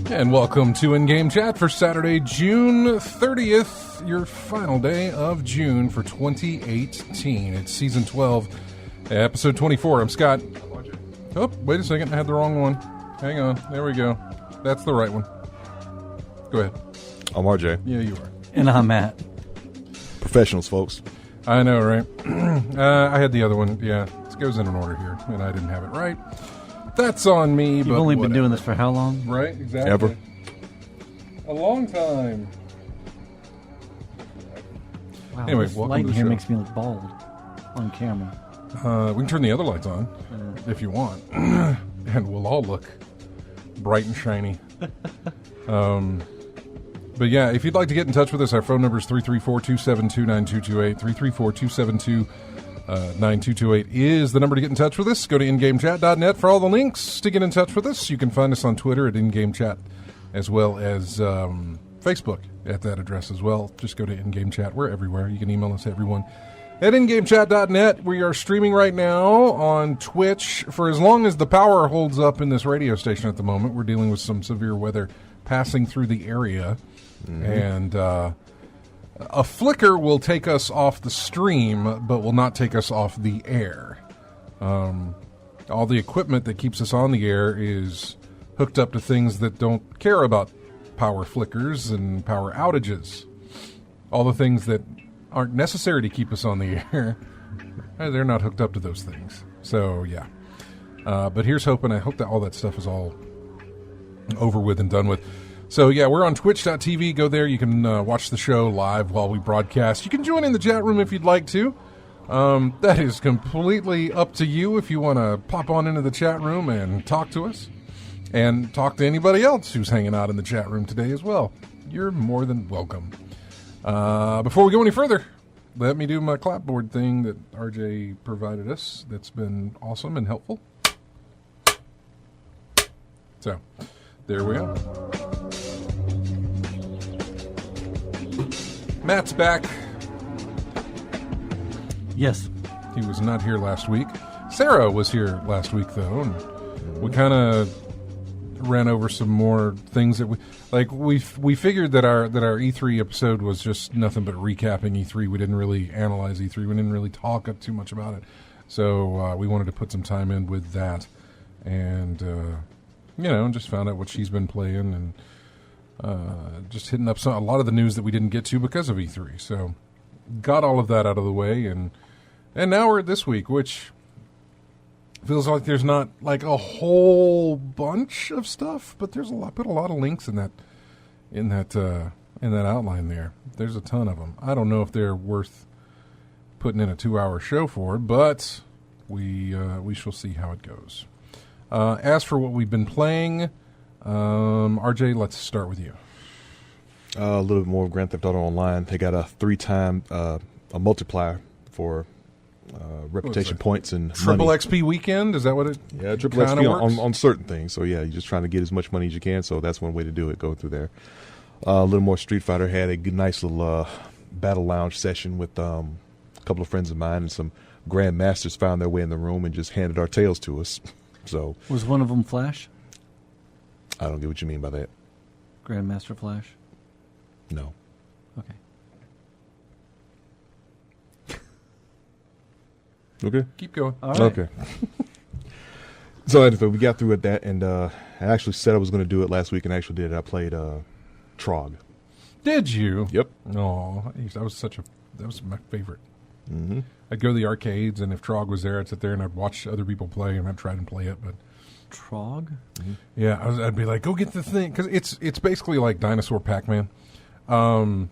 And welcome to In-Game Chat for Saturday, June 30th, your final day of June for 2018. It's Season 12, Episode 24. I'm Scott. Oh, wait a second. I had the wrong one. Hang on. There we go. That's the right one. Go ahead. I'm RJ. Yeah, you are. And I'm Matt. Professionals, folks. I know, right? I had the other one. Yeah, it goes in an order here, and I didn't have it right. That's on me, You've but only whatever. been doing this for how long? Right, exactly. Ever. A long time. Wow, Anyway, this welcome light to the here show. makes me look bald on camera. We can turn the other lights on if you want, and we'll all look bright and shiny. But yeah, if you'd like to get in touch with us, our phone number is 334-272-9228. 334-272-9228 is the number to get in touch with us. Go to ingamechat.net for all the links to get in touch with us. You can find us on Twitter at ingamechat, as well as Facebook at that address as well. Just go to ingamechat. We're everywhere. You can email us, everyone, at ingamechat.net. We are streaming right now on Twitch for as long as the power holds up in this radio station at the moment. We're dealing with some severe weather passing through the area. And a flicker will take us off the stream, but will not take us off the air. All the equipment that keeps us on the air is hooked up to things that don't care about power flickers and power outages. All the things that aren't necessary to keep us on the air, they're not hooked up to those things. So, yeah. But here's hoping. I hope that all that stuff is all over with and done with. So, yeah, we're on twitch.tv. Go there. You can watch the show live while we broadcast. You can join in the chat room if you'd like to. That is completely up to you if you want to pop on into the chat room and talk to us. And talk to anybody else who's hanging out in the chat room today as well. You're more than welcome. Before we go any further, let me do my clapboard thing that RJ provided us. That's been awesome and helpful. So, there we are. Matt's back. Yes. He was not here last week. Sarah was here last week, though, and we kind of ran over some more things that we figured that our E3 episode was just nothing but recapping E3. We didn't really analyze E3. We didn't really talk too much about it. So we wanted to put some time in with that, and just found out what she's been playing and just hitting up a lot of the news that we didn't get to because of E3. So got all of that out of the way, and now we're at this week, which feels like there's not like a whole bunch of stuff, but there's put a lot of links in that outline there. There's a ton of them. I don't know if they're worth putting in a 2-hour show for, but we shall see how it goes. As for what we've been playing, RJ, let's start with you. A little bit more of Grand Theft Auto Online. They got a 3-time a multiplier for reputation points and triple money. XP weekend. Is that what it? Yeah, triple XP on certain things. So yeah, you're just trying to get as much money as you can. So that's one way to do it. Go through there. A little more Street Fighter. Had a good, nice little battle lounge session with a couple of friends of mine, and some grandmasters found their way in the room and just handed our tails to us. So Was one of them Flash? I don't get what you mean by that. Grandmaster Flash? No. Okay. Okay. Keep going. All right. Okay. So anyway, we got through with that, and I actually said I was going to do it last week, and I actually did it. I played Trog. Did you? Yep. Oh, that was my favorite. Mm-hmm. I'd go to the arcades, and if Trog was there, I'd sit there and I'd watch other people play, and I'd try and play it. But Trog? Mm-hmm. yeah, I'd be like, go get the thing, because it's basically like Dinosaur Pac-Man. Go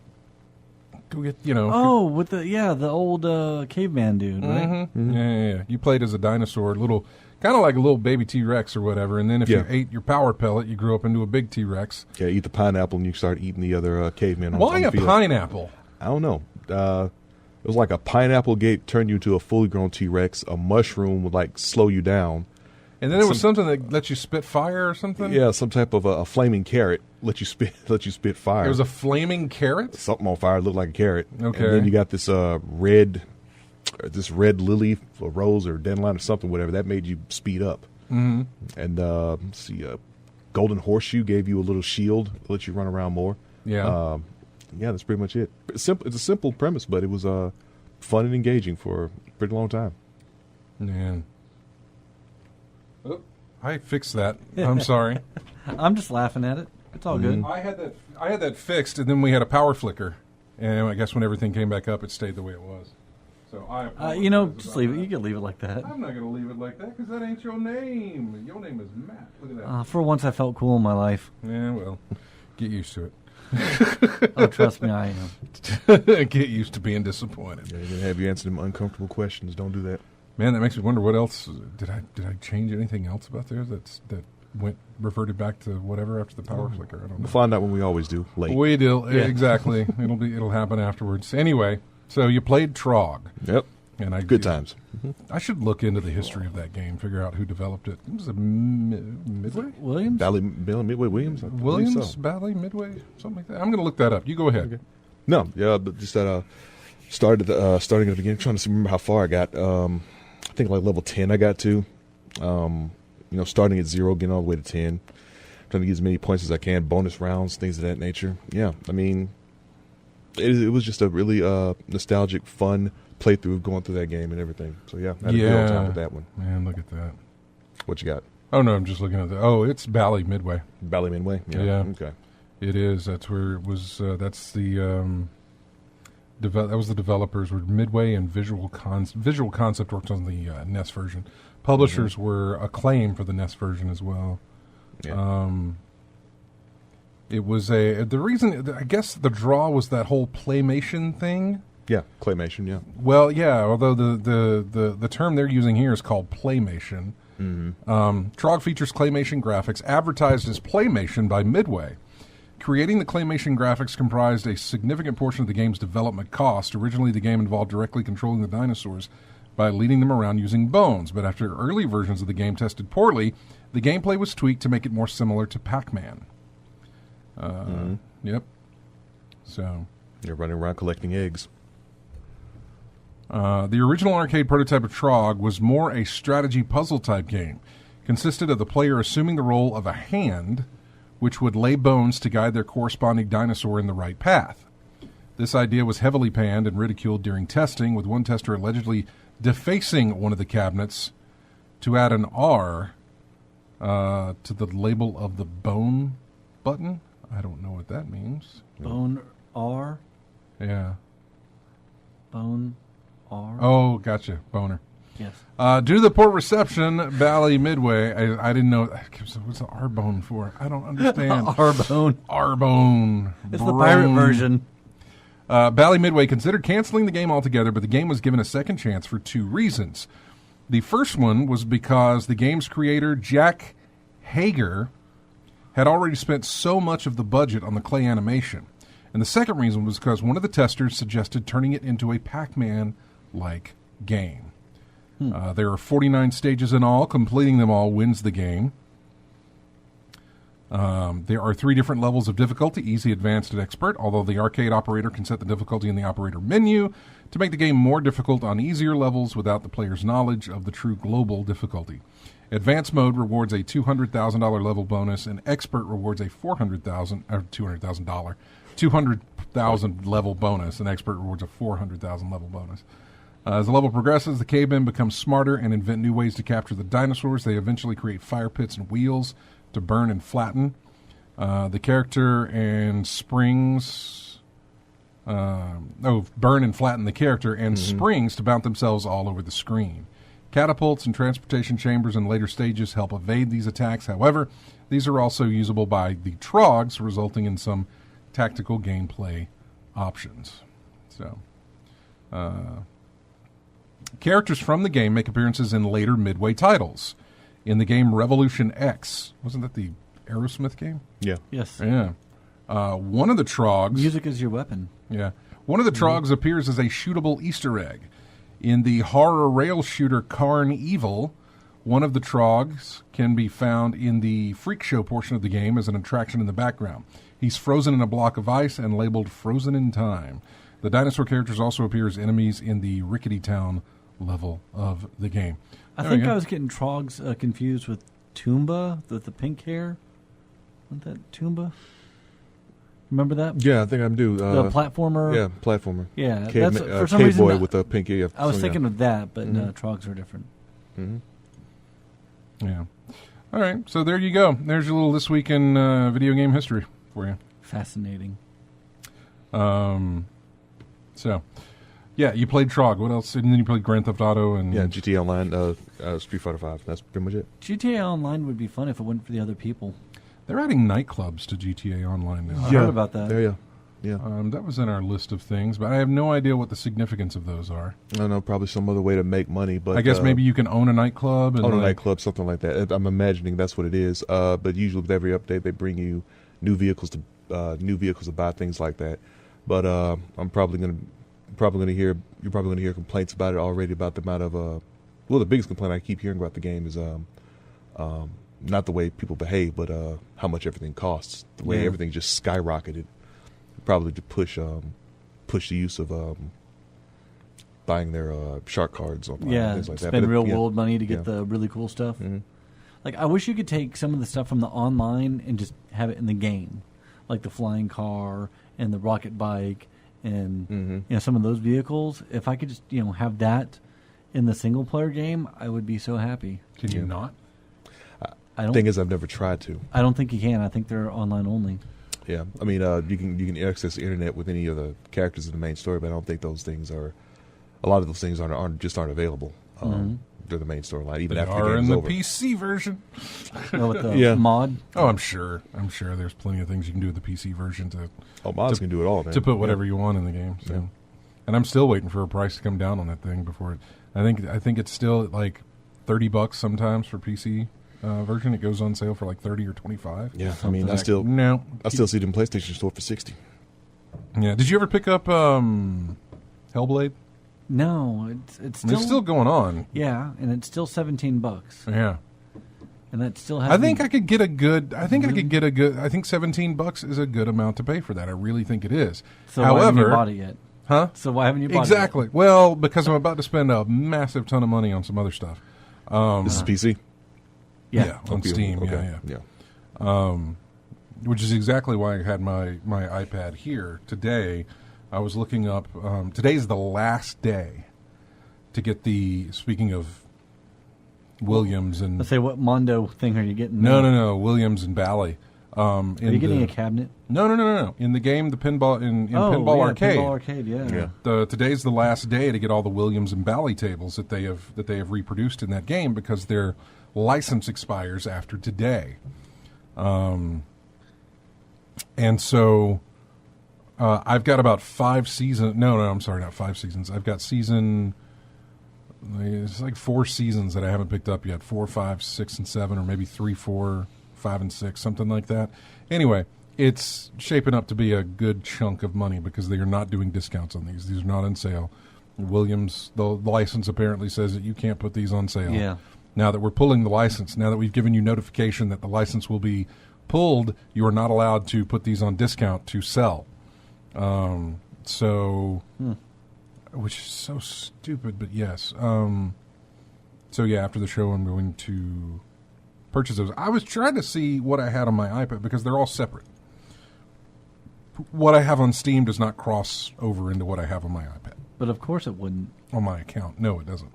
get, Oh, with the old caveman dude, right? Mm-hmm. Yeah. You played as a dinosaur, kind of like a little baby T-Rex or whatever, and then if you ate your power pellet, you grew up into a big T-Rex. Yeah, eat the pineapple, and you start eating the other cavemen. Why on the a field. pineapple? I don't know. It was like a pineapple gate turned you into a fully grown T-Rex. A mushroom would like slow you down. And then there was something that let you spit fire or something? Yeah, some type of a flaming carrot let you spit fire. It was a flaming carrot? Something on fire looked like a carrot. Okay. And then you got this red lily or rose or dandelion or something, whatever, that made you speed up. Mm-hmm. And let's see, golden horseshoe gave you a little shield to let you run around more. Yeah. Yeah, that's pretty much it. It's a simple premise, but it was fun and engaging for a pretty long time. Man. Oh, I fixed that. I'm sorry. I'm just laughing at it. It's all good. I had that fixed, and then we had a power flicker. And I guess when everything came back up, it stayed the way it was. So I apologize just about leave it. that. You can leave it like that. I'm not going to leave it like that because that ain't your name. Your name is Matt. Look at that. For once, I felt cool in my life. Yeah, well, get used to it. Oh, trust me, I am. Get used to being disappointed. Yeah, you're gonna have you answer them uncomfortable questions. Don't do that. Man, that makes me wonder what else did I change anything else about there that reverted back to whatever after the power flicker? I don't know. We'll find out when we always do. Late. We do exactly. It'll happen afterwards. Anyway, so you played Trog. Yep. And Good times. I should look into the history of that game, figure out who developed it. Was it Midway? Williams? Midway Williams? I believe Williams? so. Bally? Midway? Something like that. I'm going to look that up. You go ahead. Okay. No, yeah, but just that starting at the beginning, trying to remember how far I got. I think like level 10 I got to. Starting at 0, getting all the way to 10. Trying to get as many points as I can, bonus rounds, things of that nature. Yeah, I mean, it was just a really nostalgic, fun playthrough going through that game and everything. So yeah, I had a good old time with that one. Man, look at that. What you got? Oh no, I'm just looking at it's Bally Midway. Bally Midway? Yeah. Okay. It is. That's where it was. That's the. That was the developers were Midway and Visual Concept worked on the NES version. Publishers were Acclaim for the NES version as well. Yeah. It was the reason, I guess the draw was that whole Playmation thing. Yeah, Claymation, yeah. Well, yeah, although the term they're using here is called Playmation. Mm-hmm. Trog features Claymation graphics advertised as Playmation by Midway. Creating the Claymation graphics comprised a significant portion of the game's development cost. Originally, the game involved directly controlling the dinosaurs by leading them around using bones, but after early versions of the game tested poorly, the gameplay was tweaked to make it more similar to Pac-Man. Yep. So You're running around collecting eggs. The original arcade prototype of Trog was more a strategy puzzle type game. Consisted of the player assuming the role of a hand, which would lay bones to guide their corresponding dinosaur in the right path. This idea was heavily panned and ridiculed during testing, with one tester allegedly defacing one of the cabinets to add an R to the label of the bone button. I don't know what that means. Bone R? Yeah. Bone R? Oh, gotcha. Boner. Yes. Due to the poor reception, Bally Midway, I didn't know. What's the R-bone for? I don't understand. R-bone. R-bone. It's the pirate version. Bally Midway considered canceling the game altogether, but the game was given a second chance for 2 reasons. The first one was because the game's creator, Jack Hager, had already spent so much of the budget on the clay animation. And the second reason was because one of the testers suggested turning it into a Pac-Man-like game. There are 49 stages in all. Completing them all wins the game. There are 3 different levels of difficulty, easy, advanced, and expert, although the arcade operator can set the difficulty in the operator menu to make the game more difficult on easier levels without the player's knowledge of the true global difficulty. Advanced mode rewards a $200,000 level bonus, and expert rewards a $200,000 200,000 level bonus, and expert rewards a 400,000 level bonus. As the level progresses, the cavemen become smarter and invent new ways to capture the dinosaurs. They eventually create fire pits and wheels to burn and flatten. The character and springs... burn and flatten the character and springs to bounce themselves all over the screen. Catapults and transportation chambers in later stages help evade these attacks. However, these are also usable by the Trogs, resulting in some tactical gameplay options. So... characters from the game make appearances in later Midway titles. In the game Revolution X, wasn't that the Aerosmith game? Yeah. Yes. Yeah. One of the Trogs... Music is your weapon. Yeah. One of the Trogs appears as a shootable Easter egg. In the horror rail shooter Carn Evil, one of the Trogs can be found in the Freak Show portion of the game as an attraction in the background. He's frozen in a block of ice and labeled Frozen in Time. The dinosaur characters also appear as enemies in the Rickety Town level of the game. I think I was getting Trogs confused with Toomba, with the pink hair. Wasn't that Toomba? Remember that? Yeah, I think I do. The platformer? Yeah, platformer. Yeah. Cave, That's, for some cave reason, boy with a pink ear. I was thinking of that, but no, Trogs are different. Mm-hmm. Yeah. All right, so there you go. There's your little This Week in Video Game History for you. Fascinating. So... yeah, you played Trog. What else? And then you played Grand Theft Auto and GTA Online, Street Fighter 5. That's pretty much it. GTA Online would be fun if it wasn't for the other people. They're adding nightclubs to GTA Online now. I heard about that. Yeah. That was in our list of things, but I have no idea what the significance of those are. I don't know, probably some other way to make money. But I guess maybe you can own a nightclub. And own a nightclub, something like that. I'm imagining that's what it is. But usually with every update, they bring you new vehicles to buy, things like that. But I'm probably going to hear complaints about it already, about the amount of the biggest complaint I keep hearing about the game is not the way people behave, but how much everything costs. The way everything just skyrocketed, probably to push the use of buying their shark cards online, things like that. Spend real world money to get the really cool stuff. Mm-hmm. Like, I wish you could take some of the stuff from the online and just have it in the game, like the flying car and the rocket bike. And some of those vehicles, if I could just have that in the single player game, I would be so happy. Can you not? Thing is, I've never tried to. I don't think you can. I think they're online only. Yeah, I mean, you can access the internet with any of the characters in the main story, but I don't think those things are. A lot of those things aren't available. They're the main storyline, even after the game's over. They are in the PC version. With the mod. Oh, I'm sure. There's plenty of things you can do with the PC version to. Oh, mods can do it all, man. To put whatever you want in the game. So. Yeah. And I'm still waiting for a price to come down on that thing before it. I think it's still at like $30 sometimes for PC version. It goes on sale for like 30 or 25. Yeah, I mean, I still see it in PlayStation Store for 60. Yeah. Did you ever pick up Hellblade? No, it's still going on. Yeah, and it's still $17. Yeah. And that still has. I think I could get a good. I think $17 is a good amount to pay for that. I really think it is. So why haven't you bought it yet? Huh? So why haven't you bought it yet? Exactly. Well, because I'm about to spend a massive ton of money on some other stuff. This is PC? Yeah, on Steam. Okay. Yeah. Which is exactly why I had my iPad here today. I was looking up. Today's the last day to get the. Speaking of Williams and. Let's say, what Mondo thing are you getting? No. Williams and Bally. Are you getting a cabinet? No. In the game, the pinball in Pinball Arcade. Pinball Arcade, yeah. Today's the last day to get all the Williams and Bally tables that they have reproduced in that game because their license expires after today. And so I've got about 5 seasons. No, I'm sorry, not 5 seasons. I've got it's like 4 seasons that I haven't picked up yet. 4, 5, 6, and 7, or maybe 3, 4, 5, and 6, something like that. Anyway, it's shaping up to be a good chunk of money because they are not doing discounts on these. These are not on sale. Williams, the license apparently says that you can't put these on sale. Yeah. Now that we're pulling the license, now that we've given you notification that the license will be pulled, you are not allowed to put these on discount to sell. Which is so stupid, but yes. So yeah, after the show, I'm going to purchase those. I was trying to see what I had on my iPad because they're all separate. what I have on Steam does not cross over into what I have on my iPad. But of course it wouldn't. On my account. No, it doesn't.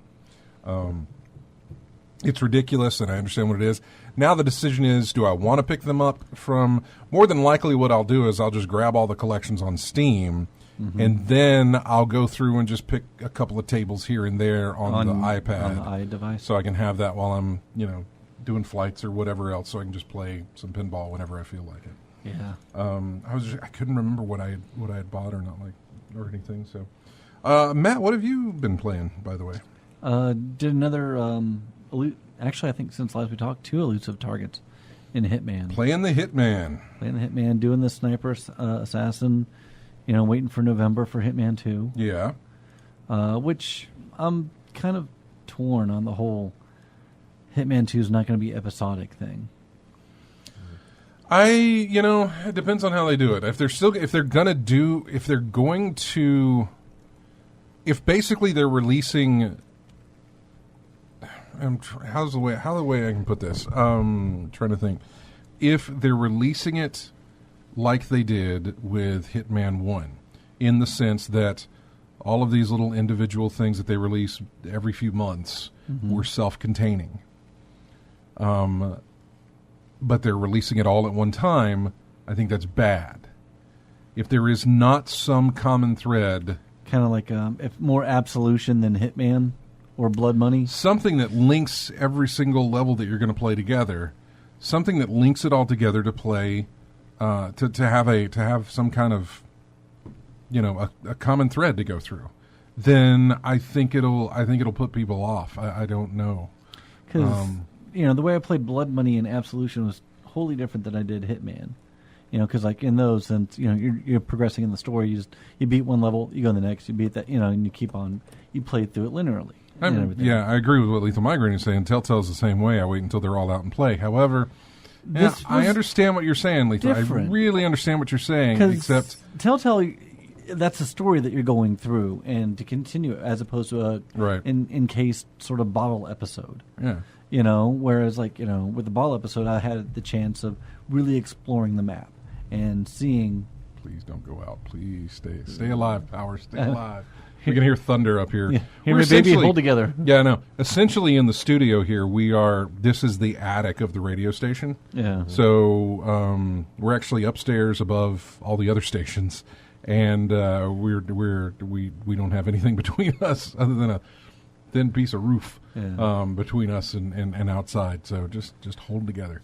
It's ridiculous, and I understand what it is. Now the decision is, do I want to pick them up from... More than likely what I'll do is I'll just grab all the collections on Steam, and then I'll go through and just pick a couple of tables here and there on the iPad. On the iDevice. So I can have that while I'm, doing flights or whatever else, so I can just play some pinball whenever I feel like it. Yeah. I couldn't remember what I had bought or not or anything. So, Matt, what have you been playing, by the way? Did another actually, I think since last we talked, 2 elusive targets in Hitman. Playing the Hitman, doing the sniper assassin. Waiting for November for Hitman 2. Yeah. Which I'm kind of torn on the whole Hitman 2 is not going to be episodic thing. It depends on how they do it. If basically they're releasing, how the way I can put this? Trying to think. If they're releasing it like they did with Hitman 1, in the sense that all of these little individual things that they release every few months were self-containing. But they're releasing it all at one time, I think that's bad. If there is not some common thread... Kind of like if more Absolution than Hitman or Blood Money? Something that links every single level that you're going to play together. Something that links it all together to play... to have some kind of, a common thread to go through, then I think it'll put people off. I don't know. Because, the way I played Blood Money and Absolution was wholly different than I did Hitman. Because like in those, since, you're progressing in the story, you beat one level, you go to the next, you beat that, and you keep on, you play through it linearly. I agree with what Lethal Migraine is saying. Telltale's the same way. I wait until they're all out and play. However... Yeah, I understand what you're saying, Lethal. Different. I really understand what you're saying, except... Telltale, that's a story that you're going through, and to continue it, as opposed to a encased sort of bottle episode. Yeah. Whereas, with the bottle episode, I had the chance of really exploring the map and seeing... Please don't go out. Please stay alive, Power. Stay alive. You can hear thunder up here. Yeah. Hear me, baby, hold together. Yeah, no. Essentially, in the studio here, this is the attic of the radio station. Yeah. So we're actually upstairs above all the other stations, and we don't have anything between us other than a thin piece of roof between us and outside. So just hold together.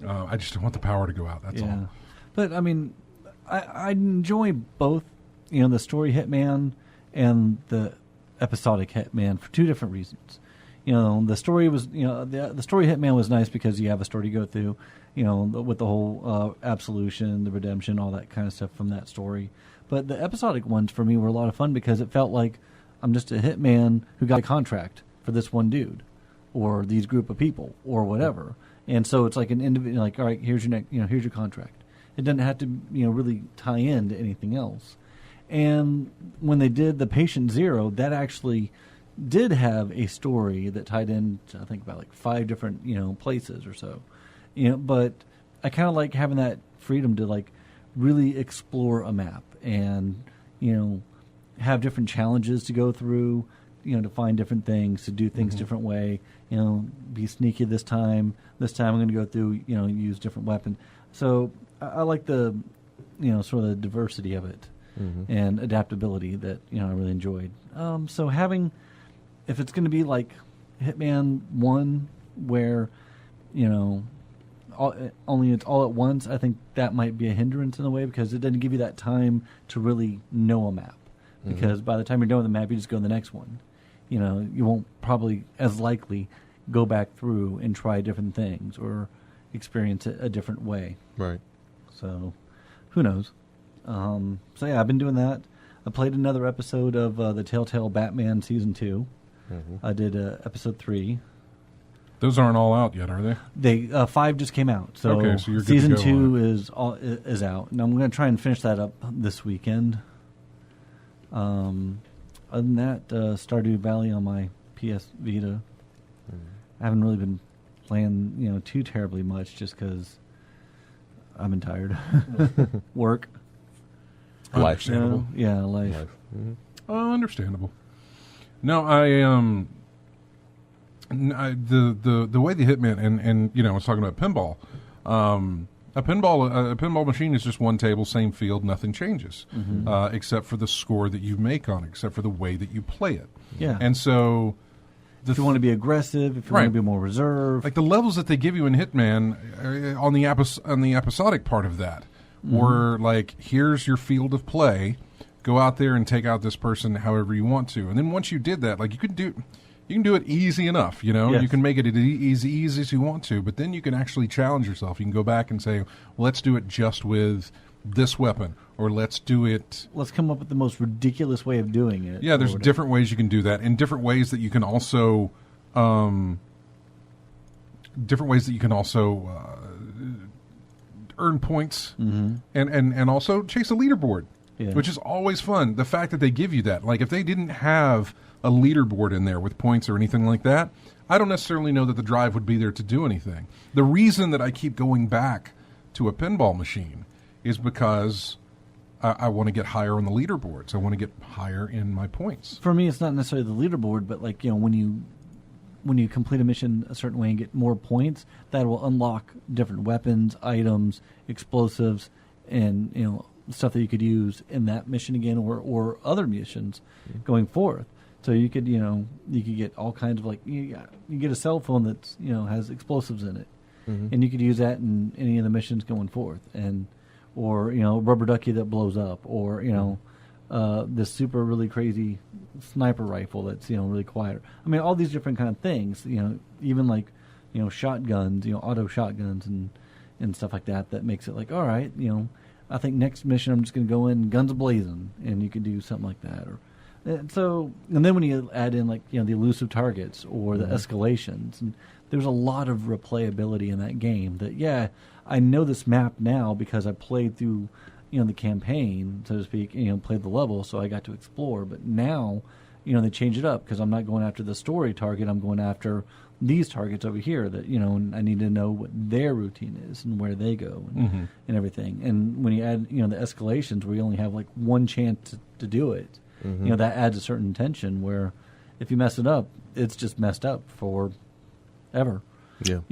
I just don't want the power to go out. That's all. But I mean, I enjoy both. The story Hitman and the episodic Hitman for 2 different reasons. The story was, the story Hitman was nice because you have a story to go through, with the whole absolution, the redemption, all that kind of stuff from that story. But the episodic ones for me were a lot of fun because it felt like I'm just a hitman who got a contract for this one dude or these group of people or whatever. And so it's like an individual, like, all right, here's your contract. It doesn't have to, really tie in to anything else. And when they did the Patient Zero, that actually did have a story that tied in to, I think, about like 5 different, places or so. But I kind of like having that freedom to like really explore a map and, have different challenges to go through, to find different things, to do things different way, be sneaky this time. This time I'm going to go through, use different weapons. So I like the, sort of the diversity of it. And adaptability that I really enjoyed. So having, if it's going to be like Hitman 1, where only it's all at once, I think that might be a hindrance in a way because it doesn't give you that time to really know a map. Because by the time you're done with the map, you just go to the next one. You won't probably as likely go back through and try different things or experience it a different way. Right. So, who knows? So yeah, I've been doing that. I played another episode of the Telltale Batman Season 2. I did episode 3. Those aren't all out yet, are they? They 5 just came out. So, okay, so you're good Season to go 2 is out. And I'm going to try and finish that up this weekend. Other than that, Stardew Valley on my PS Vita. I haven't really been playing, too terribly much just because I've been tired. Work. Life. Understandable. Yeah, life. Understandable. No, the way the Hitman and I was talking about pinball. A pinball machine is just one table, same field, nothing changes, except for the score that you make on it, except for the way that you play it. Yeah. And so, if you want to be aggressive, if you want to be more reserved, like the levels that they give you in Hitman on the episodic part of that, were like, here's your field of play, go out there and take out this person however you want to, and then once you did that, like you can do it easy enough, Yes. You can make it as easy as you want to, but then you can actually challenge yourself. You can go back and say, well, let's do it just with this weapon, or let's come up with the most ridiculous way of doing it. Yeah, there's different ways you can do that, and different ways that you can also earn points and also chase a leaderboard, which is always fun. The fact that they give you that, like if they didn't have a leaderboard in there with points or anything like that, I don't necessarily know that the drive would be there to do anything. The reason that I keep going back to a pinball machine is because I want to get higher on the leaderboards. I want to get higher in my points. For me, it's not necessarily the leaderboard, but like when you complete a mission a certain way and get more points, that will unlock different weapons, items, explosives, and stuff that you could use in that mission again, or other missions going forth. So you could get all kinds of, like, you get a cell phone that's has explosives in it, and you could use that in any of the missions going forth, or rubber ducky that blows up, or this super really crazy sniper rifle that's really quiet. I mean, all these different kind of things. Even like shotguns, auto shotguns and stuff like that. That makes it like, all right, I think next mission I'm just going to go in guns a-blazing, and you could do something like that. And then when you add in like the elusive targets or the escalations, and there's a lot of replayability in that game. That I know this map now because I played through the campaign, so to speak, played the level, so I got to explore. But now they change it up because I'm not going after the story target. I'm going after these targets over here that I need to know what their routine is and where they go and everything. And when you add the escalations where you only have like one chance to do it. That adds a certain tension where if you mess it up, it's just messed up forever. Yeah.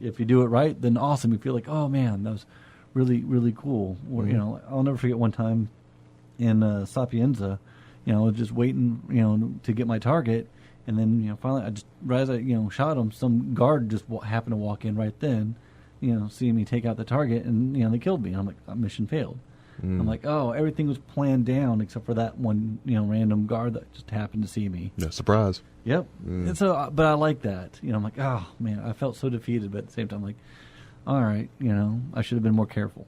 If you do it right, then awesome. You feel like, oh man, that was really, really cool. Or, I'll never forget one time in Sapienza, just waiting, to get my target. And then, finally, right as I, shot him, some guard just happened to walk in right then, seeing me take out the target, and, they killed me. And I'm like, mission failed. I'm like, oh, everything was planned down except for that one, random guard that just happened to see me. Yeah, surprise. Yep. And so, but I like that. I'm like, oh man, I felt so defeated, but at the same time, like, all right, I should have been more careful.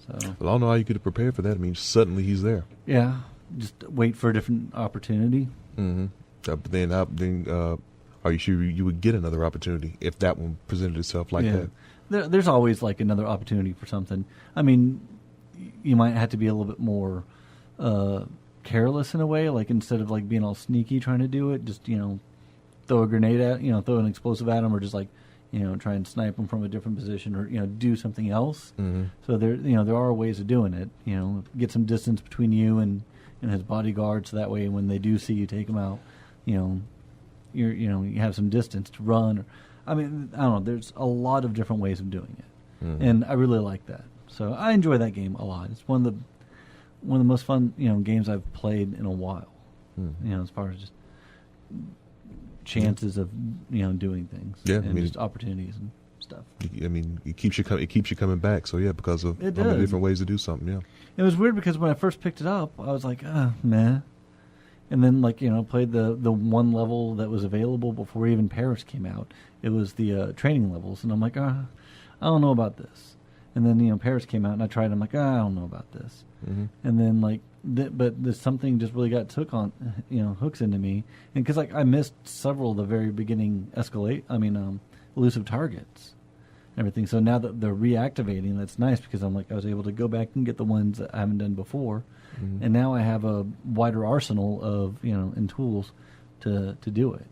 So. Well, I don't know how you could have prepared for that. I mean, suddenly he's there. Yeah, just wait for a different opportunity. But then, are you sure you would get another opportunity if that one presented itself like that? There's always like another opportunity for something. I mean, you might have to be a little bit more careless in a way. Like instead of like being all sneaky trying to do it, just throw a grenade at throw an explosive at them, or just like try and snipe them from a different position, or do something else. So there are ways of doing it. Get some distance between you and his bodyguard, so that way when they do see you take them out, you have some distance to run. Or, I mean, I don't know. There's a lot of different ways of doing it, and I really like that. So I enjoy that game a lot. It's one of the most fun games I've played in a while. As far as just chances of doing things, and just opportunities and stuff. I mean, it keeps you coming back. So because of all the different ways to do something. Yeah, it was weird because when I first picked it up, I was like, meh. And then played the one level that was available before even Paris came out. It was the training levels, and I'm like, I don't know about this. And then Paris came out, and I tried. I'm like, I don't know about this. And then but there's something just really got hooks into me, and because I missed several of the very beginning elusive targets, and everything. So now that they're reactivating, that's nice because I was able to go back and get the ones that I haven't done before, and now I have a wider arsenal of and tools to do it.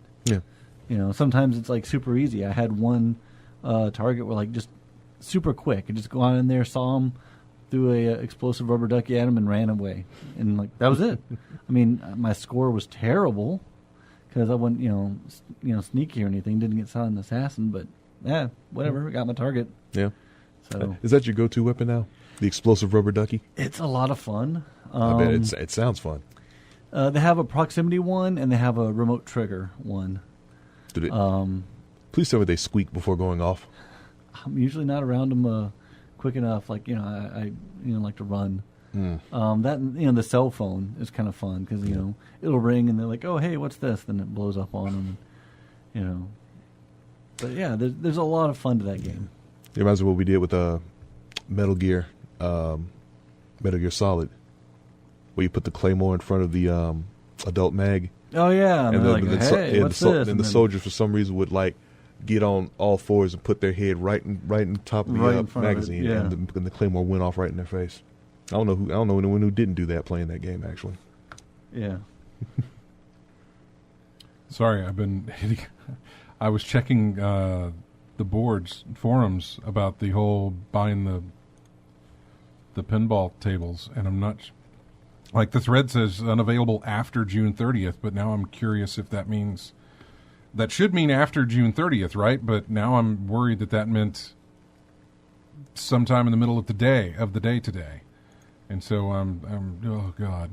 Yeah. Sometimes it's like super easy. I had one target where just super quick. I just go on in there, saw him, threw a explosive rubber ducky at him and ran away, and like that was it. I mean, my score was terrible because I wasn't sneaky or anything. Didn't get silent assassin, but yeah, whatever. Got my target. Yeah. So is that your go-to weapon now? The explosive rubber ducky? It's a lot of fun. I bet it sounds fun. They have a proximity one and they have a remote trigger one. Please tell me they squeak before going off. I'm usually not around them quick enough. Like I like to run. That the cell phone is kind of fun because it'll ring and they're like, oh hey, what's this? Then it blows up on them. But yeah, there's a lot of fun to that game. It reminds me of what we did with Metal Gear Solid, where you put the Claymore in front of the adult mag. Oh yeah, and they're like, hey, what's this? And the soldiers for some reason would like get on all fours and put their head right in top of the magazine, and the Claymore went off right in their face. I don't know anyone who didn't do that playing that game actually. Yeah. Sorry, I was checking the boards forums about the whole buying the pinball tables, and I'm not like the thread says unavailable after June 30th, but now I'm curious if that means that should mean after June 30th, right? But now I'm worried that meant sometime in the middle of the day today, and so I'm oh god.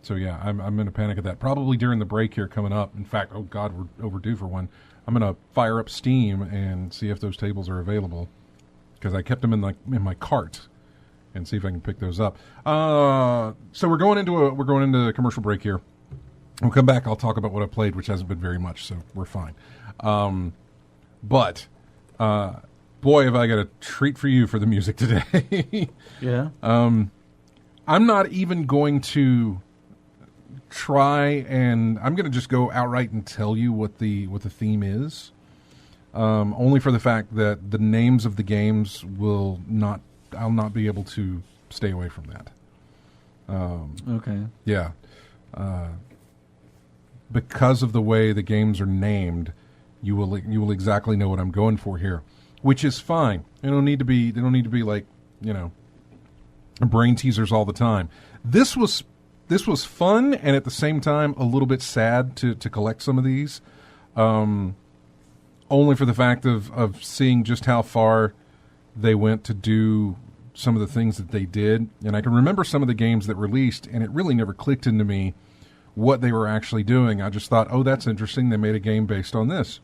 So yeah, I'm in a panic at that. Probably during the break here coming up. In fact, oh god, we're overdue for one. I'm gonna fire up Steam and see if those tables are available because I kept them in my cart, and see if I can pick those up. So we're going into a commercial break here. We'll come back. I'll talk about what I played, which hasn't been very much, so we're fine. But boy, have I got a treat for you for the music today. Yeah. I'm not even going to try, and I'm going to just go outright and tell you what the theme is. Only for the fact that the names of the games I'll not be able to stay away from that. Okay. Yeah. Because of the way the games are named, you will exactly know what I'm going for here, which is fine. They don't need to be like, brain teasers all the time. This was fun, and at the same time a little bit sad to collect some of these. Only for the fact of seeing just how far they went to do some of the things that they did. And I can remember some of the games that released, and it really never clicked into me what they were actually doing. I just thought, oh, that's interesting. They made a game based on this.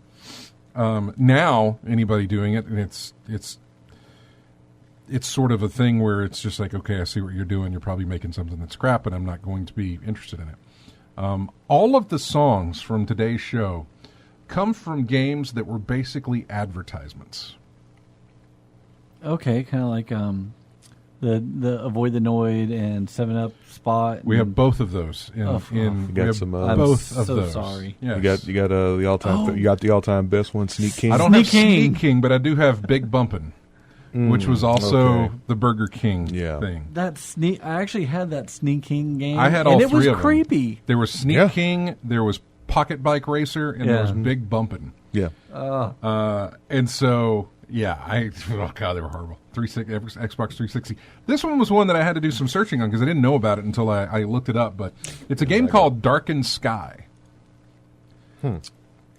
Now, anybody doing it, and it's sort of a thing where it's just like, okay, I see what you're doing. You're probably making something that's crap, and I'm not going to be interested in it. All of the songs from today's show come from games that were basically advertisements. Okay, kind of like the Avoid the Noid and 7-Up Spot. We have both of those. You got both of those. Sorry. Yes. You got the all-time. You got the all-time best one, Sneak King. I don't have Sneak King, but I do have Big Bumpin'. Which was also the Burger King thing. I actually had that Sneak King game. I had all three of them. And it was creepy. There was Sneak King, there was Pocket Bike Racer, and there was Big Bumpin'. Yeah. And so, oh god, they were horrible. Xbox 360. This one was one that I had to do some searching on because I didn't know about it until I looked it up. But it's a game called Darkened Sky.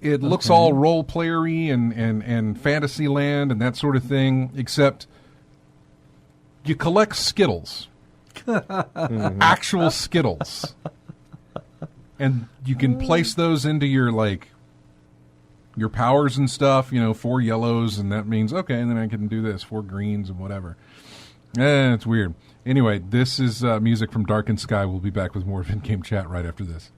It looks all role-playery and fantasy land and that sort of thing, except you collect Skittles. Actual Skittles. And you can place those into your powers and stuff, 4 yellows, and that means, okay, and then I can do this, 4 greens and whatever. It's weird. Anyway, this is music from Darkened Sky. We'll be back with more of In-Game Chat right after this.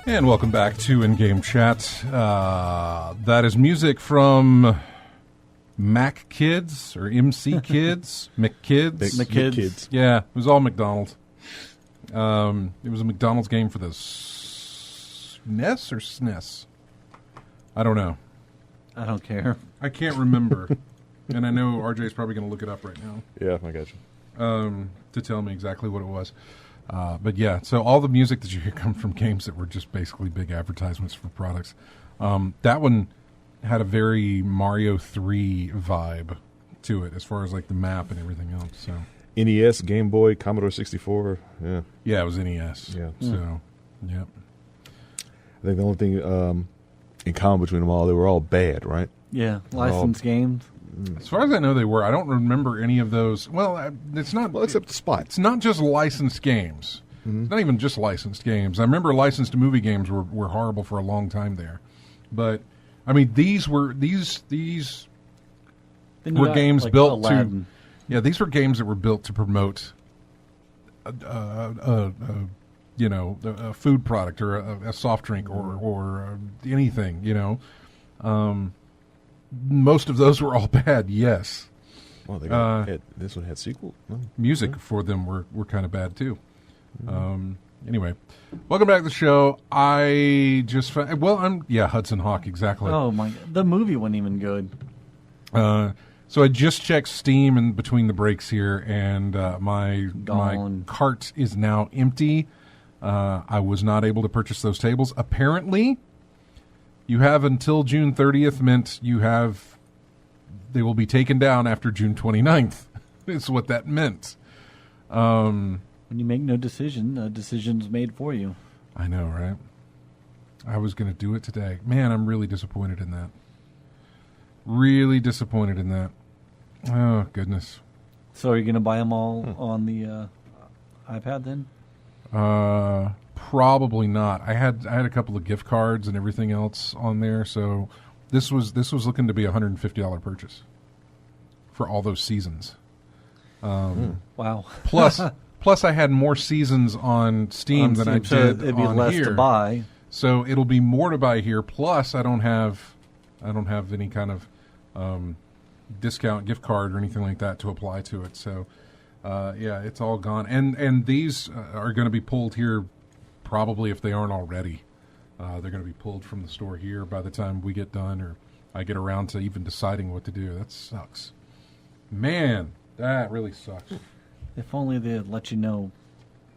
And welcome back to In-Game Chat. That is music from Mac Kids or MC Kids, McKids. McKids. Yeah, it was all McDonald's. It was a McDonald's game for the NES or SNES. I don't know. I don't care. I can't remember. And I know RJ's probably going to look it up right now. Yeah, I got you. To tell me exactly what it was. But yeah, so all the music that you hear come from games that were just basically big advertisements for products. That one had a very Mario 3 vibe to it as far as like the map and everything else. So NES, Game Boy, Commodore 64. yeah, it was NES. Yeah. So, yep. I think the only thing in common between them all, they were all bad, right? Yeah, licensed games. As far as I know, they were. I don't remember any of those. Well, it's not. Well, except the Spot. It's not just licensed games. It's not even just licensed games. I remember licensed movie games were horrible for a long time there. But, I mean, these were games like built Aladdin. to... Yeah, these were games that were built to promote a food product or a soft drink or anything, you know. Most of those were all bad, yes. Well, this one had sequel. No. Music for them were kind of bad, too. Anyway, welcome back to the show. I just found... Hudson Hawk, exactly. Oh, my... The movie wasn't even good. So I just checked Steam in between the breaks here, and my cart is now empty. I was not able to purchase those tables. Apparently... You have until June 30th, meant they will be taken down after June 29th, is what that meant. When you make no decision, a decision's made for you. I know, right? I was going to do it today. Man, I'm really disappointed in that. Really disappointed in that. Oh, goodness. So are you going to buy them all on the iPad then? Probably not. I had a couple of gift cards and everything else on there, so this was looking to be a $150 purchase for all those seasons. Wow. Plus, I had more seasons on Steam than I did on it'd be less here. to buy. So it'll be more to buy here. Plus, I don't have any kind of discount gift card or anything like that to apply to it. So. It's all gone. And these are going to be pulled here probably if they aren't already. They're going to be pulled from the store here by the time we get done or I get around to even deciding what to do. That sucks. Man, that really sucks. If only they'd let you know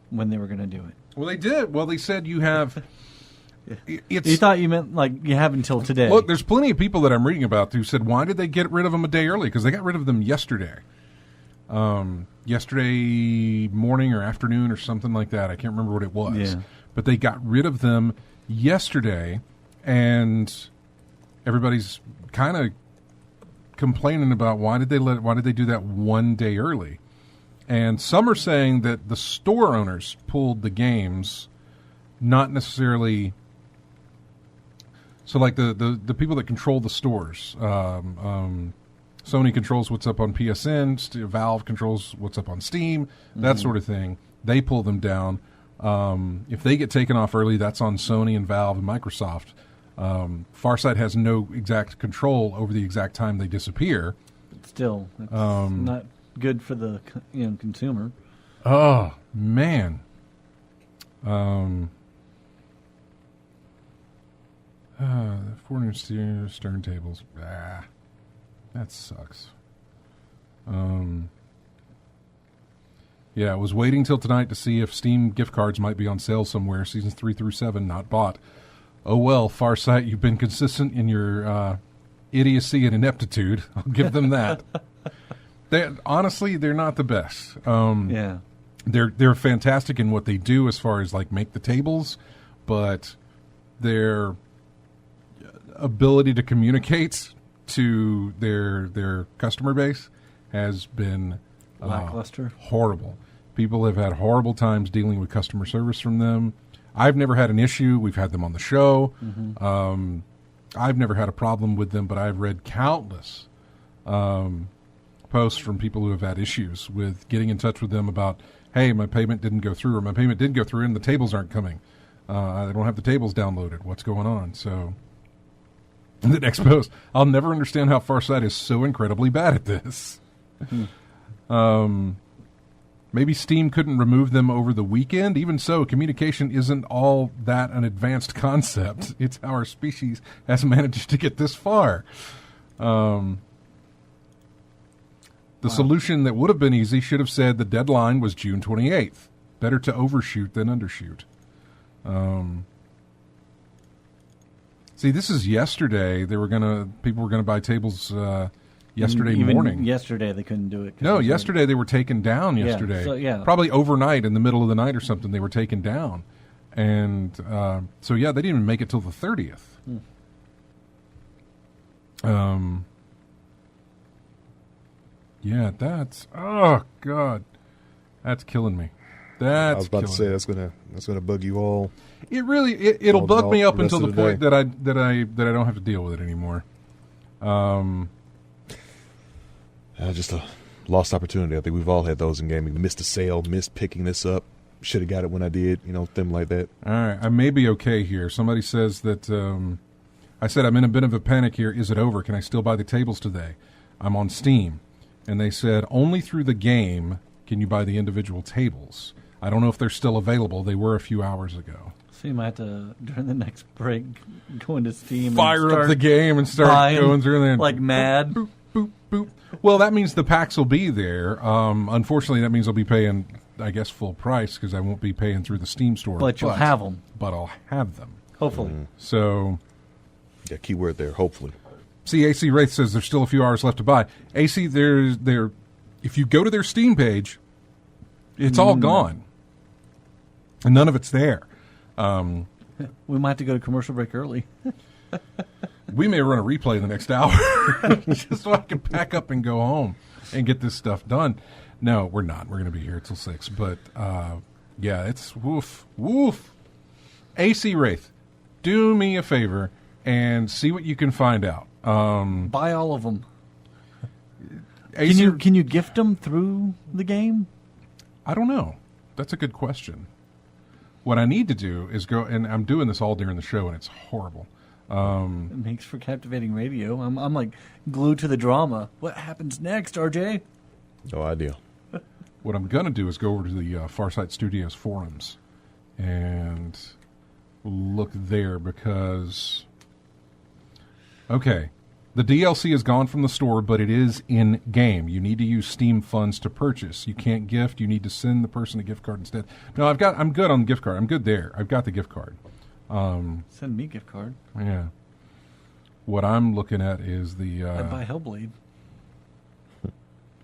when they were going to do it. Well, they did. Well, they said you have... You thought you meant like you have until today. Look, there's plenty of people that I'm reading about who said, why did they get rid of them a day early? Because they got rid of them yesterday. Yesterday morning or afternoon or something like that. I can't remember what it was. Yeah. But they got rid of them yesterday, and everybody's kind of complaining about why did they do that one day early? And some are saying that the store owners pulled the games, not necessarily. So, like the people that control the stores. Sony controls what's up on PSN. Valve controls what's up on Steam. That sort of thing. They pull them down. If they get taken off early, that's on Sony and Valve and Microsoft. Farsight has no exact control over the exact time they disappear. Still, it's not good for the consumer. Oh, man. 400 stern tables. That sucks. I was waiting till tonight to see if Steam gift cards might be on sale somewhere. Seasons 3 through 7, not bought. Oh well, Farsight, you've been consistent in your idiocy and ineptitude. I'll give them that. Honestly, they're not the best. They're fantastic in what they do as far as like make the tables, but their ability to communicate to their customer base has been lackluster, horrible. People have had horrible times dealing with customer service from them. I've never had an issue. We've had them on the show. I've never had a problem with them, but I've read countless posts from people who have had issues with getting in touch with them about, hey, my payment didn't go through, or my payment did go through and the tables aren't coming. I don't have the tables downloaded. What's going on? So the next post, I'll never understand how Farsight is so incredibly bad at this. Maybe Steam couldn't remove them over the weekend. Even so, communication isn't all that an advanced concept. It's how our species has managed to get this far. The solution that would have been easy should have said the deadline was June 28th. Better to overshoot than undershoot. See, this is yesterday. People were gonna buy tables yesterday morning. Yesterday they couldn't do it. No, yesterday they were taken down yesterday. So, yeah. Probably overnight in the middle of the night or something they were taken down. And so, yeah, they didn't even make it till the 30th. Yeah, oh, God. That's killing me. I was about to say that's gonna bug you all. It'll bug me up until the point day. that I don't have to deal with it anymore. Just a lost opportunity. I think we've all had those in gaming. Missed a sale, missed picking this up. Should have got it when I did. Thing like that. All right, I may be okay here. Somebody says that I said I'm in a bit of a panic here. Is it over? Can I still buy the tables today? I'm on Steam, and they said only through the game can you buy the individual tables. I don't know if they're still available. They were a few hours ago. So you might have to, during the next break, go into Steam Fire and up the game and start going through there. Like mad. Boop, boop, boop. Well, that means the packs will be there. Unfortunately, that means I'll be paying, I guess, full price because I won't be paying through the Steam store. But you'll have them. But I'll have them. Hopefully. So, yeah, keyword there, hopefully. See, AC Wraith says there's still a few hours left to buy. AC, if you go to their Steam page, it's all gone. And none of it's there. We might have to go to commercial break early. We may run a replay in the next hour just so I can pack up and go home and get this stuff done. No, we're not. We're going to be here till 6. But, yeah, it's woof. AC Wraith, do me a favor and see what you can find out. Buy all of them. AC, Can you gift them through the game? I don't know. That's a good question. What I need to do is go, and I'm doing this all during the show, and it's horrible. It makes for captivating radio. I'm like glued to the drama. What happens next, RJ? No idea. What I'm going to do is go over to the Farsight Studios forums and look there because, okay, the DLC is gone from the store, but it is in-game. You need to use Steam funds to purchase. You can't gift. You need to send the person a gift card instead. No, I'm good on the gift card. I'm good there. I've got the gift card. Send me a gift card. Yeah. What I'm looking at is the... I'd buy Hellblade.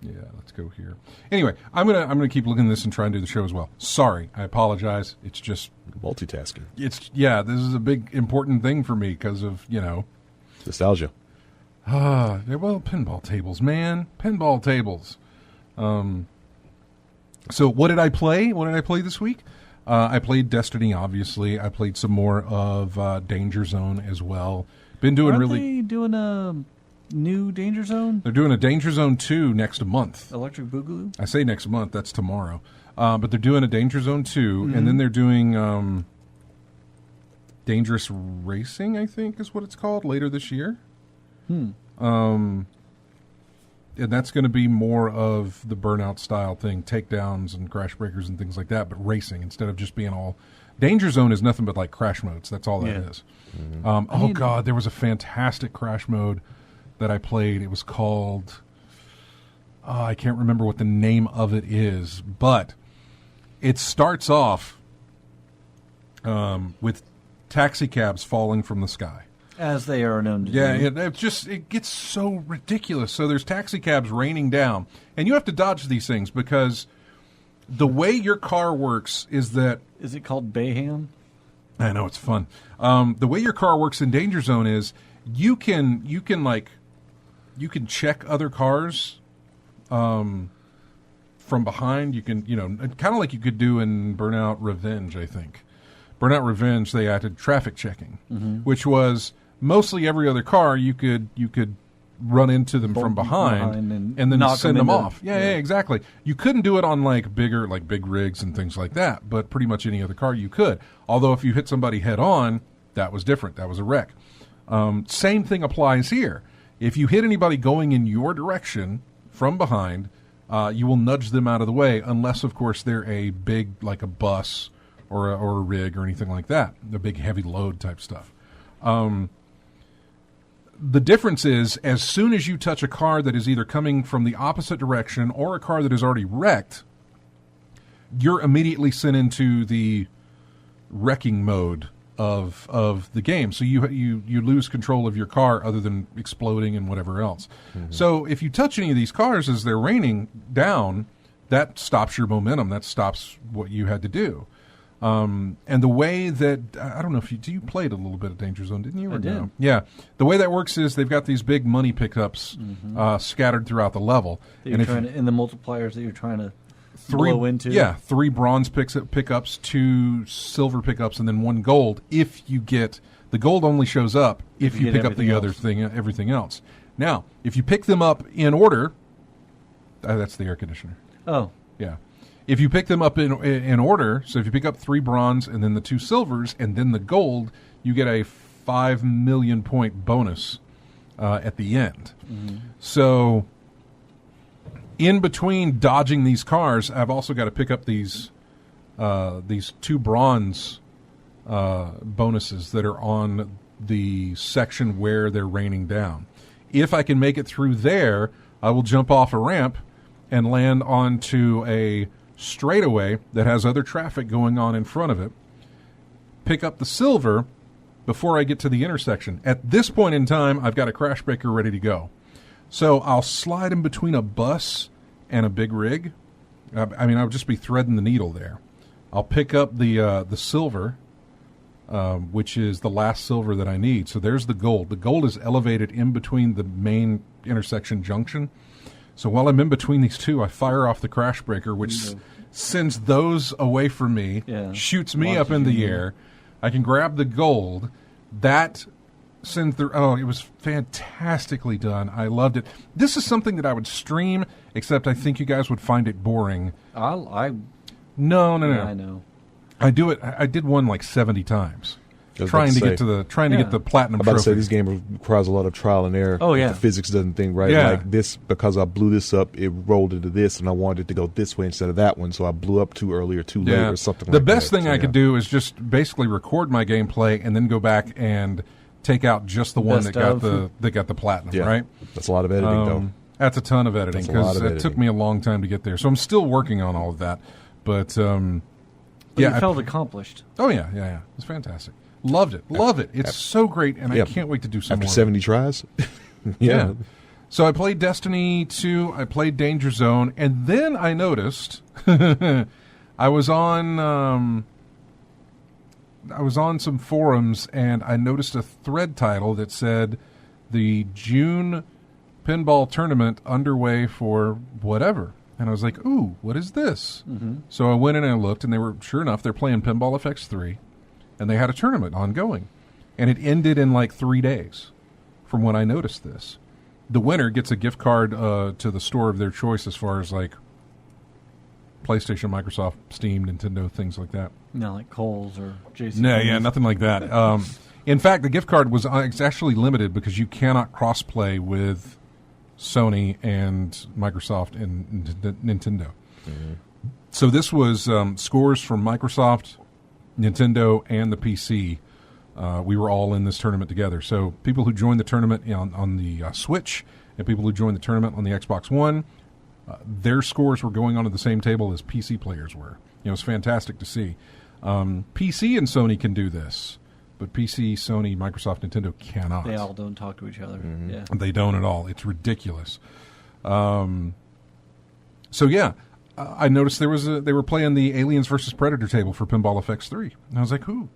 Yeah, let's go here. Anyway, I'm gonna keep looking at this and try and do the show as well. Sorry, I apologize. It's just Multitasking. This is a big important thing for me because of Nostalgia. Well, pinball tables, man, pinball tables. So what did I play? What did I play this week? I played Destiny, obviously. I played some more of Danger Zone as well. Been doing Aren't they doing a new Danger Zone? They're doing a Danger Zone 2 next month. Electric Boogaloo? I say next month. That's tomorrow. But they're doing a Danger Zone 2, and then they're doing Dangerous Racing, I think is what it's called, later this year. And that's going to be more of the Burnout style thing, takedowns and crash breakers and things like that, but racing instead of just being all... Danger Zone is nothing but like crash modes. That's all that is. God, there was a fantastic crash mode that I played. It was called... I can't remember what the name of it is, but it starts off with taxi cabs falling from the sky. As they are known to do. Yeah, it gets so ridiculous. So there's taxi cabs raining down, and you have to dodge these things because the way your car works is that... Is it called Bayham? I know, it's fun. The way your car works in Danger Zone is you can check other cars from behind. You can, kind of like you could do in Burnout Revenge, I think. Burnout Revenge, they added traffic checking, which was... Mostly every other car, you could run into them from behind and then send them off. Yeah, exactly. You couldn't do it on like big rigs and things like that, but pretty much any other car you could. Although if you hit somebody head on, that was different. That was a wreck. Same thing applies here. If you hit anybody going in your direction from behind, you will nudge them out of the way, unless, of course, they're a big, like a bus or a rig or anything like that, the big heavy load type stuff. The difference is, as soon as you touch a car that is either coming from the opposite direction or a car that is already wrecked, you're immediately sent into the wrecking mode of the game. So you lose control of your car other than exploding and whatever else. Mm-hmm. So if you touch any of these cars as they're raining down, that stops your momentum. That stops what you had to do. And the way that, I don't know if you played a little bit of Danger Zone, didn't you? I did. Yeah. The way that works is they've got these big money pickups scattered throughout the level. In the multipliers that you're trying to blow into. Yeah, 3 bronze pickups, 2 silver pickups, and then 1 gold. If you get, the gold only shows up if you pick up the other thing, everything else. Now, if you pick them up in order, that's the air conditioner. Oh. Yeah. If you pick them up in order, so if you pick up 3 bronze and then the 2 silvers and then the gold, you get a 5 million point bonus at the end. Mm-hmm. So in between dodging these cars, I've also got to pick up these 2 bronze bonuses that are on the section where they're raining down. If I can make it through there, I will jump off a ramp and land onto a straightaway that has other traffic going on in front of it, pick up the silver before I get to the intersection. At this point in time, I've got a crash breaker ready to go. So I'll slide in between a bus and a big rig. I'll just be threading the needle there. I'll pick up the silver, which is the last silver that I need. So there's the gold. The gold is elevated in between the main intersection junction. So while I'm in between these two, I fire off the crash breaker, which sends those away from me, shoots me up in the air. I can grab the gold. That sends the... Oh, it was fantastically done. I loved it. This is something that I would stream, except I think you guys would find it boring. No. Yeah, I know. I do it. I did one like 70 times. Trying to get the platinum I'm about trophy. to say this game requires a lot of trial and error. Oh, yeah. The physics doesn't think right. Yeah. Like this, because I blew this up, it rolled into this, and I wanted it to go this way instead of that one, so I blew up too early or too late or something like that. The best thing I could do is just basically record my gameplay and then go back and take out just the one that got the platinum, right? That's a lot of editing, though. That's a ton of editing because it took me a long time to get there. So I'm still working on all of that. But, you felt accomplished. Oh, yeah. It was fantastic. Loved it. Love it. It's so great, and I can't wait to do some more. After 70 tries? Yeah. So I played Destiny 2, I played Danger Zone, and then I noticed I was on some forums, and I noticed a thread title that said the June pinball tournament underway for whatever. And I was like, ooh, what is this? Mm-hmm. So I went in and I looked, and they were, sure enough, they're playing Pinball FX 3. And they had a tournament ongoing. And it ended in like 3 days from when I noticed this. The winner gets a gift card to the store of their choice as far as like PlayStation, Microsoft, Steam, Nintendo, things like that. No, like Kohl's or JC. No, nothing like that. In fact, the gift card was actually limited because you cannot cross-play with Sony and Microsoft and Nintendo. Mm-hmm. So this was scores from Microsoft, Nintendo, and the PC. We were all in this tournament together. So people who joined the tournament on the Switch and people who joined the tournament on the Xbox One, their scores were going onto the same table as PC players were. It was fantastic to see. PC and Sony can do this, but PC, Sony, Microsoft, Nintendo cannot. They all don't talk to each other. Mm-hmm. Yeah. They don't at all. It's ridiculous. I noticed they were playing the Aliens vs. Predator table for Pinball FX 3. And I was like, ooh,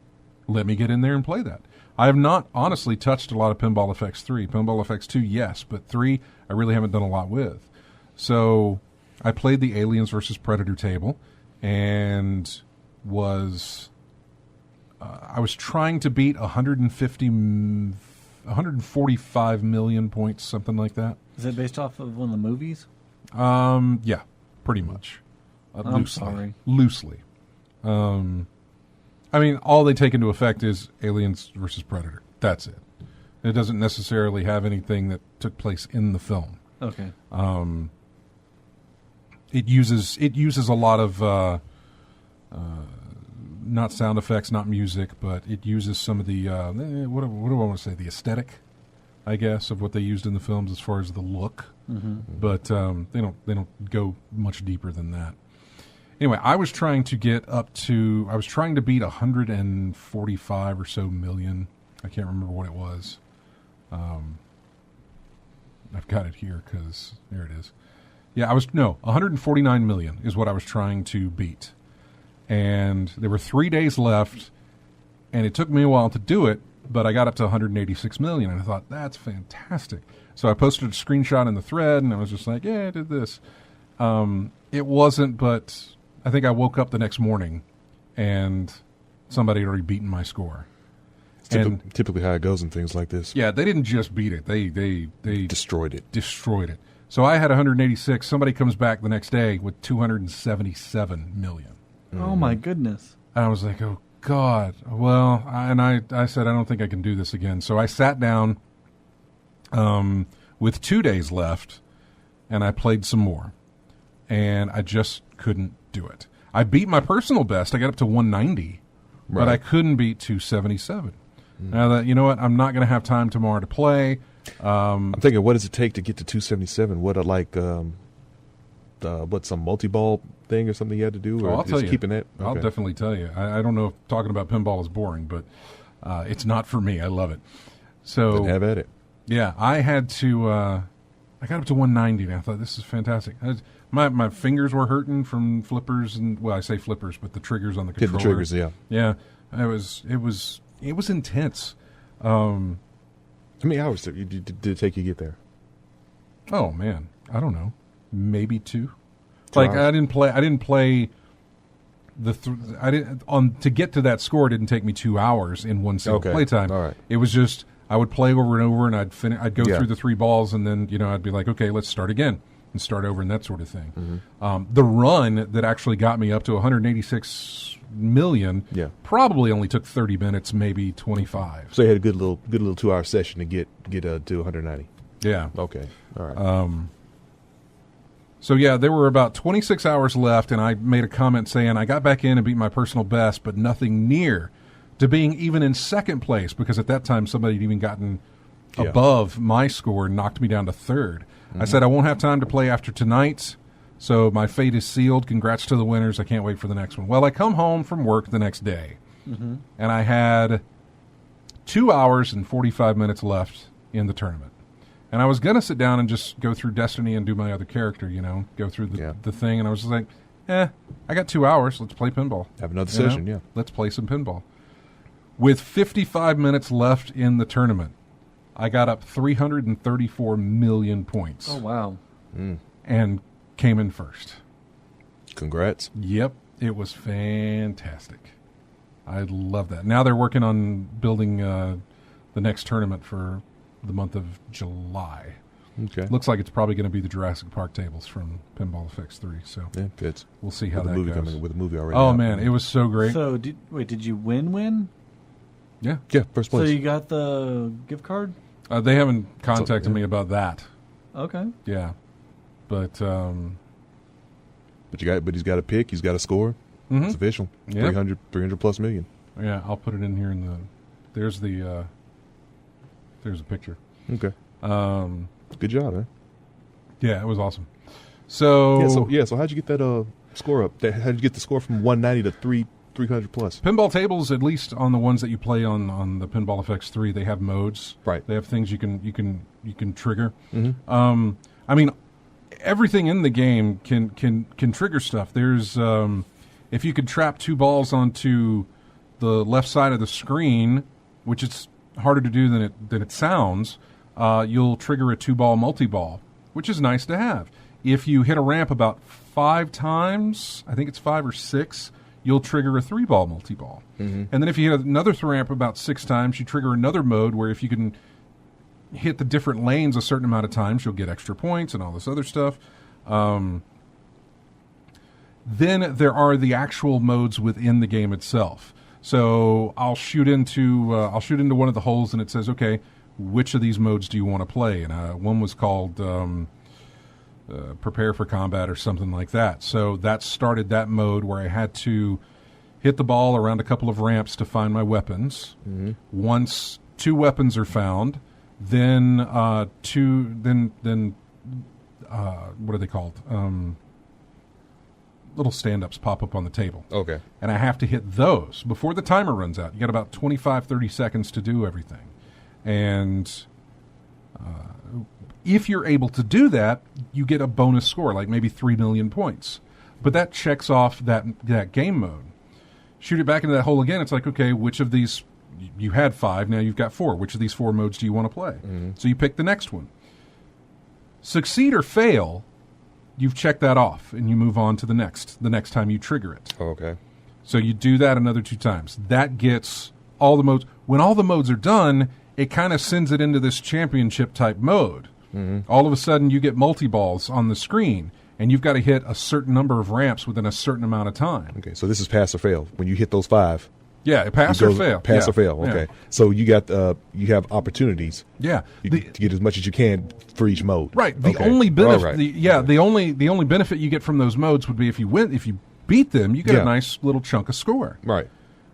let me get in there and play that. I have not honestly touched a lot of Pinball FX 3. Pinball FX 2, yes, but 3 I really haven't done a lot with. So I played the Aliens vs. Predator table and I was trying to beat 150 145 million points, something like that. Is it based off of one of the movies? Yeah, pretty much. I'm sorry. Loosely. I mean, all they take into effect is Aliens versus Predator. That's it. It doesn't necessarily have anything that took place in the film. Okay. It uses a lot of not sound effects, not music, but it uses some of the what do I want to say? The aesthetic, I guess, of what they used in the films as far as the look. Mm-hmm. But they don't go much deeper than that. Anyway, I was trying to beat 145 or so million. I can't remember what it was. I've got it here because there it is. Yeah, 149 million is what I was trying to beat. And there were 3 days left, and it took me a while to do it, but I got up to 186 million, and I thought, that's fantastic. So I posted a screenshot in the thread, and I was just like, yeah, I did this. It wasn't, but I think I woke up the next morning, and somebody had already beaten my score. Typically how it goes in things like this. Yeah, they didn't just beat it. They destroyed it. Destroyed it. So I had 186. Somebody comes back the next day with 277 million. Oh, my goodness. And I was like, oh, God. Well, I said, I don't think I can do this again. So I sat down with 2 days left, and I played some more. And I just couldn't do it. I beat my personal best. I got up to 190, but I couldn't beat 277. Now that, you know what, I'm not going to have time tomorrow to play. I'm thinking, what does it take to get to 277? What some multi-ball thing or something you had to do? Or I'll tell you. Keeping it? Okay. I'll definitely tell you. I don't know if talking about pinball is boring, but it's not for me. I love it. So then have at it. Yeah, I had to. I got up to 190, and I thought, this is fantastic. My fingers were hurting from flippers, and I say flippers, but the triggers on the controller. Hit the triggers, yeah. Yeah, it was intense. How many hours did it take you to get there? Oh man, I don't know, maybe 2. 2 like hours. I didn't play to get to that score. It didn't take me 2 hours in one single playtime. All right. It was just I would play over and over, and I'd go Yeah. through the 3 balls, and then I'd be like, okay, let's start again and start over and that sort of thing. Mm-hmm. The run that actually got me up to 186 million probably only took 30 minutes, maybe 25. So you had a good little 2-hour session to get to 190. Yeah. Okay. All right. So, yeah, there were about 26 hours left, and I made a comment saying I got back in and beat my personal best, but nothing near to being even in second place, because at that time somebody had even gotten above my score and knocked me down to third. I said I won't have time to play after tonight, so my fate is sealed. Congrats to the winners. I can't wait for the next one. Well, I come home from work the next day, and I had 2 hours and 45 minutes left in the tournament. And I was going to sit down and just go through Destiny and do my other character, go through the thing. And I was just like, I got 2 hours. Let's play pinball. Have another session, yeah. Let's play some pinball. With 55 minutes left in the tournament, I got up 334 million points. Oh, wow. And came in first. Congrats. Yep. It was fantastic. I love that. Now they're working on building the next tournament for the month of July. Okay. Looks like it's probably going to be the Jurassic Park tables from Pinball Effects 3. So yeah, fits. We'll see how that goes. With the movie already. Oh, man. It was so great. So, did you win? Yeah. Yeah, first place. So you got the gift card? They haven't contacted me about that. Okay. Yeah. But he's got a pick. He's got a score. It's official. Yep. 300 plus million. Yeah, I'll put it in here there's a picture. Okay. Good job, man. Yeah, it was awesome. So So how'd you get that score up? How'd you get the score from 190 to 300 plus? Pinball tables, at least on the ones that you play on the Pinball Effects 3, they have modes. Right. They have things you can trigger. I mean, everything in the game can trigger stuff. There's if you could trap 2 balls onto the left side of the screen, which is harder to do than it sounds, you'll trigger a 2-ball multi-ball, which is nice to have. If you hit a ramp about 5 times, I think it's 5 or 6, you'll trigger a 3-ball multi-ball. And then if you hit another ramp about 6 times, you trigger another mode where if you can hit the different lanes a certain amount of times, you'll get extra points and all this other stuff. Then there are the actual modes within the game itself. So I'll shoot into one of the holes, and it says, okay, which of these modes do you want to play? And one was called Prepare for Combat or something like that. So that started that mode where I had to hit the ball around a couple of ramps to find my weapons. Mm-hmm. Once 2 weapons are found, then what are they called? Little stand-ups pop up on the table. Okay. And I have to hit those before the timer runs out. You got about 25, 30 seconds to do everything. And if you're able to do that, you get a bonus score, like maybe 3 million points. But that checks off that game mode. Shoot it back into that hole again. It's like, okay, which of these... You had 5, now you've got 4. Which of these 4 modes do you want to play? Mm-hmm. So you pick the next one. Succeed or fail, you've checked that off, and you move on to the next time you trigger it. Oh, okay. So you do that another 2 times. That gets all the modes. When all the modes are done, it kind of sends it into this championship-type mode. Mm-hmm. All of a sudden, you get multi-balls on the screen, and you've got to hit a certain number of ramps within a certain amount of time. Okay, so this is pass or fail. When you hit those 5... Yeah, pass or fail. Pass or fail. Okay, yeah. So you have opportunities. Yeah, to get as much as you can for each mode. Right. The only benefit, the only benefit you get from those modes would be if you beat them, you get a nice little chunk of score. Right.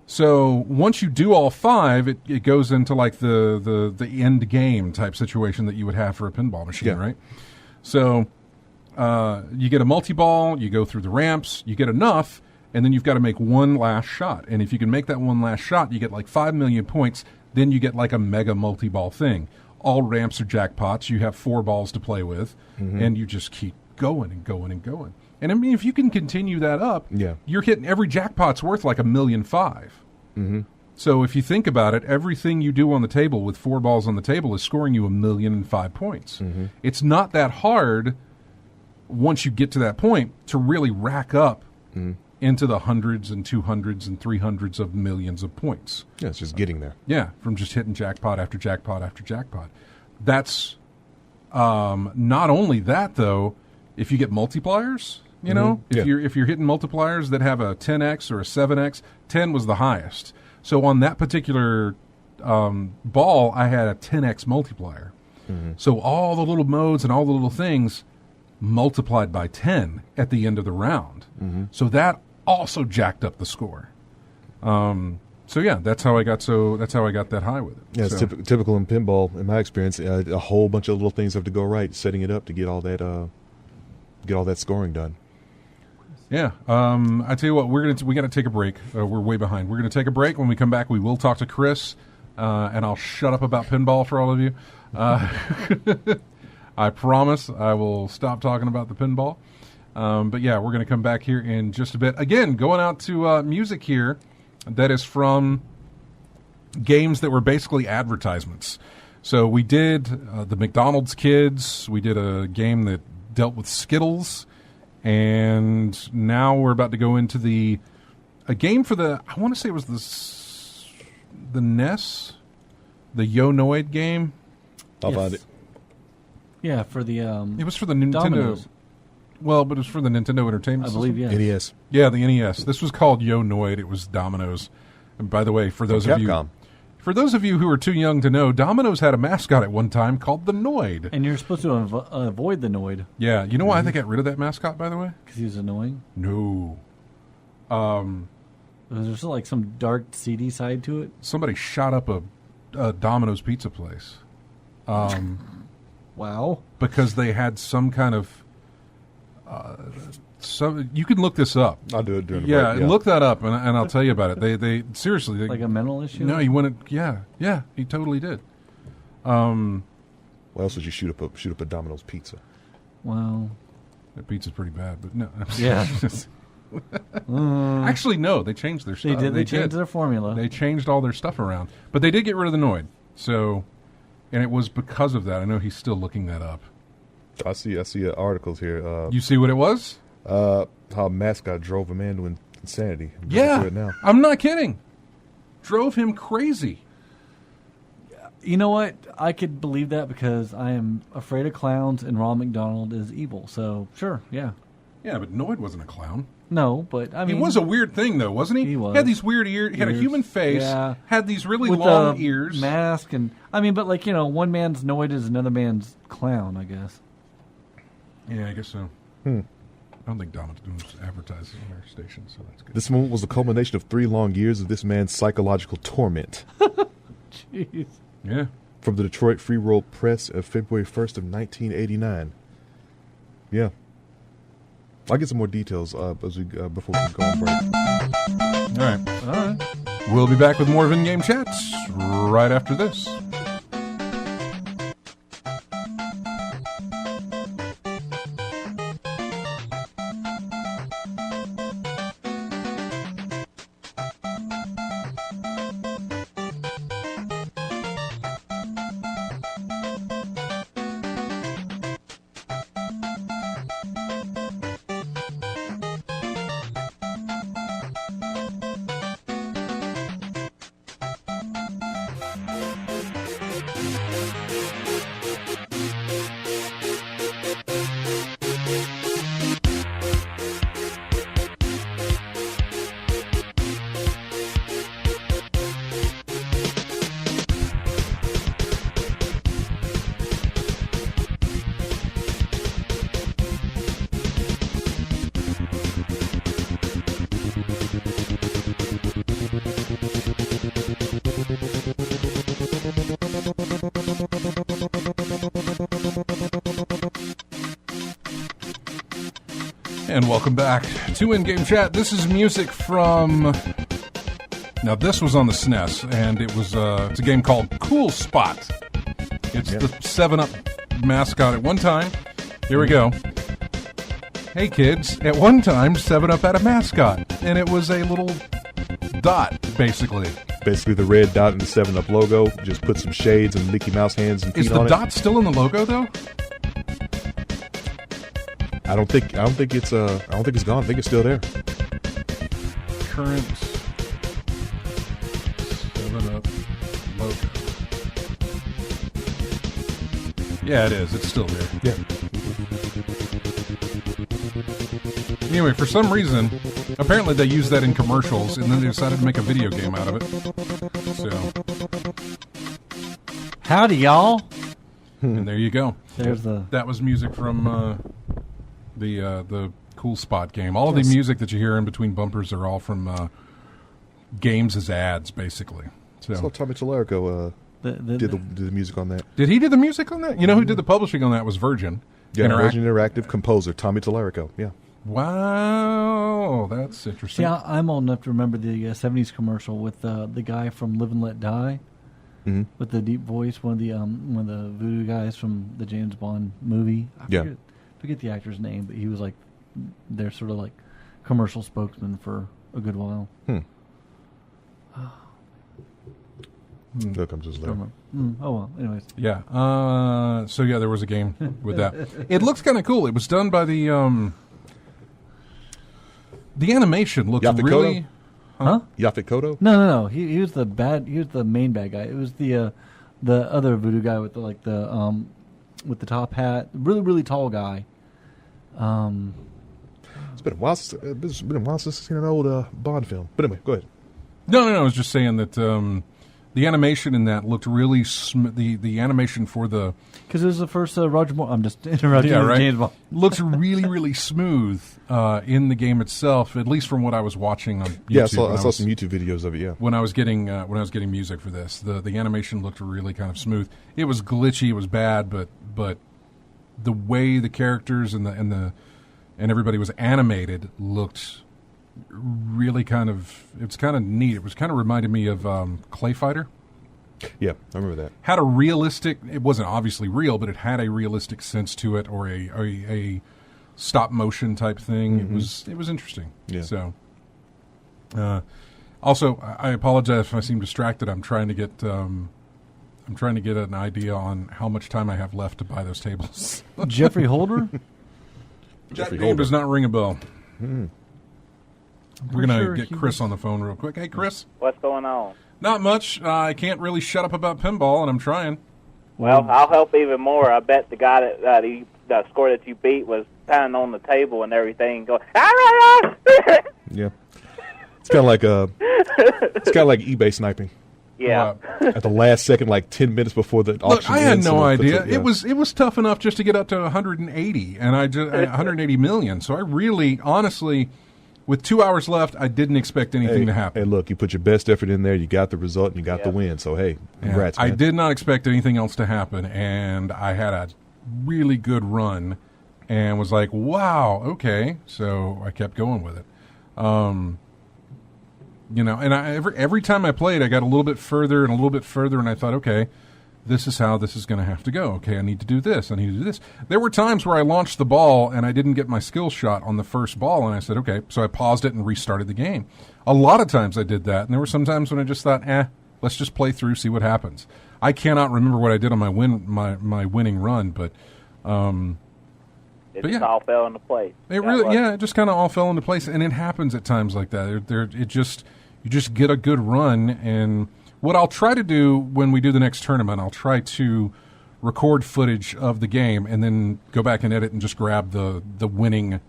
So once you do all 5, it goes into like the end game type situation that you would have for a pinball machine, right? So you get a multi-ball, you go through the ramps, you get enough. And then you've got to make one last shot. And if you can make that one last shot, you get like 5 million points. Then you get like a mega multi-ball thing. All ramps are jackpots. You have 4 balls to play with. Mm-hmm. And you just keep going and going and going. And I mean, if you can continue that up, you're hitting every jackpot's worth like $1.5 million. Mm-hmm. So if you think about it, everything you do on the table with 4 balls on the table is scoring you $1.5 million points. Mm-hmm. It's not that hard once you get to that point to really rack up into the hundreds and 200s and 300s of millions of points. Yeah, it's just getting there. Yeah, from just hitting jackpot after jackpot after jackpot. That's not only that, though, if you get multipliers, you know, if you're hitting multipliers that have a 10x or a 7x, 10 was the highest. So on that particular ball, I had a 10x multiplier. Mm-hmm. So all the little modes and all the little things multiplied by 10 at the end of the round. Mm-hmm. So that also jacked up the score. So yeah, that's how I got that high with it. Yeah, it's typical in pinball, in my experience. A whole bunch of little things have to go right, setting it up to get all that scoring done. Yeah, I tell you what, we got to take a break. We're way behind. We're going to take a break. When we come back, we will talk to Chris, and I'll shut up about pinball for all of you. I promise I will stop talking about the pinball. But yeah, we're going to come back here in just a bit. Again, going out to music here that is from games that were basically advertisements. So we did the McDonald's Kids. We did a game that dealt with Skittles. And now we're about to go into a game for I want to say it was the NES, the Yo-Noid game. I'll find it. Yeah, for the it was for the Nintendo. Domino's. Well, but it was for the Nintendo Entertainment System. I believe, yes. NES. Yeah, the NES. This was called Yo-Noid. It was Domino's. And by the way, for those of you who are too young to know, Domino's had a mascot at one time called the Noid. And you're supposed to avoid the Noid. Yeah. You know why they got rid of that mascot, by the way? Because he was annoying? No. Was there like some dark, seedy side to it? Somebody shot up a Domino's pizza place. Wow. Because they had some kind of... you can look this up. I'll do it during the break. Yeah, look that up, and I'll tell you about it. They seriously... like a mental issue? No, he wanted... Yeah, he totally did. Why else would you shoot up a Domino's pizza? Well... That pizza's pretty bad, but no. Yeah. Actually, no, they changed their stuff. They did. They changed their formula. They changed all their stuff around. But they did get rid of the Noid. So, and it was because of that. I know he's still looking that up. I see articles here. You see what it was? How a mascot drove a man to insanity. Yeah, I'm not kidding. Drove him crazy. You know what? I could believe that because I am afraid of clowns, and Ronald McDonald is evil. So sure, yeah. Yeah, but Noid wasn't a clown. No, but I mean, he was a weird thing, though, wasn't he? He was. He had these weird ears. He had a human face. Yeah. Had these really with long a ears. Mask and but like one man's Noid is another man's clown. I guess. Yeah, I guess so. I don't think Domino's advertises on our station, so that's good. This moment was the culmination of 3 long years of this man's psychological torment. Jeez. Yeah. From the Detroit Free World Press of February 1st of 1989. Yeah. I'll get some more details as we before we go on break. All right. We'll be back with more of In-Game Chats right after this. And welcome back to In-Game Chat. This is music from... Now, this was on the SNES, and it was it's a game called Cool Spot. It's the 7-Up mascot at one time. Here we go. Hey, kids. At one time, 7-Up had a mascot, and it was a little dot, basically. Basically, the red dot in the 7-Up logo. Just put some shades and Mickey Mouse hands and feet on it. Is the dot still in the logo, though? I don't think it's gone. I think it's still there. Current 7-Up logo. Yeah, it is. It's still there. Yeah. Anyway, for some reason, apparently they used that in commercials, and then they decided to make a video game out of it. So, howdy, y'all. And there you go. That was music from the Cool Spot game. All of the music that you hear in between bumpers are all from games as ads, basically. So Tommy Tallarico did the music on that. Did he do the music on that? You know who did the publishing on that was Virgin. Yeah, Virgin Interactive composer Tommy Tallarico. Yeah. Wow, that's interesting. See, I'm old enough to remember the 70s commercial with the guy from Live and Let Die, with the deep voice, one of the voodoo guys from the James Bond movie. I forget the actor's name, but he was like their sort of like commercial spokesman for a good while. Here comes his later. Oh well. Anyways. Yeah. So yeah, there was a game with that. It looks kind of cool. It was done by the animation looked Yaphet really. Kotto? Yaphet Kotto? No. He was the main bad guy. It was the other voodoo guy with the top hat, really tall guy. It's been a while since I've seen an old Bond film. But anyway, go ahead. No. I was just saying that the animation in that looked really the animation for the because it was the first Roger Moore. I'm just interrupting. Yeah, right. James Bond. Looks really smooth in the game itself, at least from what I was watching on YouTube. Yeah, I saw some YouTube videos of it. Yeah, when I was getting music for this, the animation looked really kind of smooth. It was glitchy, it was bad, but the way the characters and everybody was animated looked really it's kind of neat. It was kind of reminded me of Clay Fighter. Yeah, I remember that. Had a realistic, it wasn't obviously real, but it had a realistic sense to it, or a stop motion type thing. It was interesting. Yeah. So, also, I apologize if I seem distracted. I'm trying to get an idea on how much time I have left to buy those tables. Jeffrey Holder? That name does not ring a bell. We're going to get Chris on the phone real quick. Hey, Chris. What's going on? Not much. I can't really shut up about pinball, and I'm trying. Well, I'll help even more. I bet the guy the score that you beat was pounding on the table and everything, going. Yeah, it's kind of like eBay sniping. Yeah. At the last second, like 10 minutes before the auction. Look, I had ends, no idea. Yeah. It was tough enough just to get up to 180, and 180 million. So I really, honestly, with 2 hours left, I didn't expect anything to happen. Hey, look, you put your best effort in there, you got the result, and you got the win. So, hey, congrats, man. I did not expect anything else to happen, and I had a really good run and was like, wow, okay. So I kept going with it. And every time I played, I got a little bit further and a little bit further, and I thought, okay, this is how this is going to have to go. Okay, I need to do this. I need to do this. There were times where I launched the ball, and I didn't get my skill shot on the first ball, and I said, okay, so I paused it and restarted the game. A lot of times I did that, and there were some times when I just thought, let's just play through, see what happens. I cannot remember what I did on my winning run, but it just all fell into place. It just kind of all fell into place, and it happens at times like that. You just get a good run, and what I'll try to do when we do the next tournament, I'll try to record footage of the game and then go back and edit and just grab the winning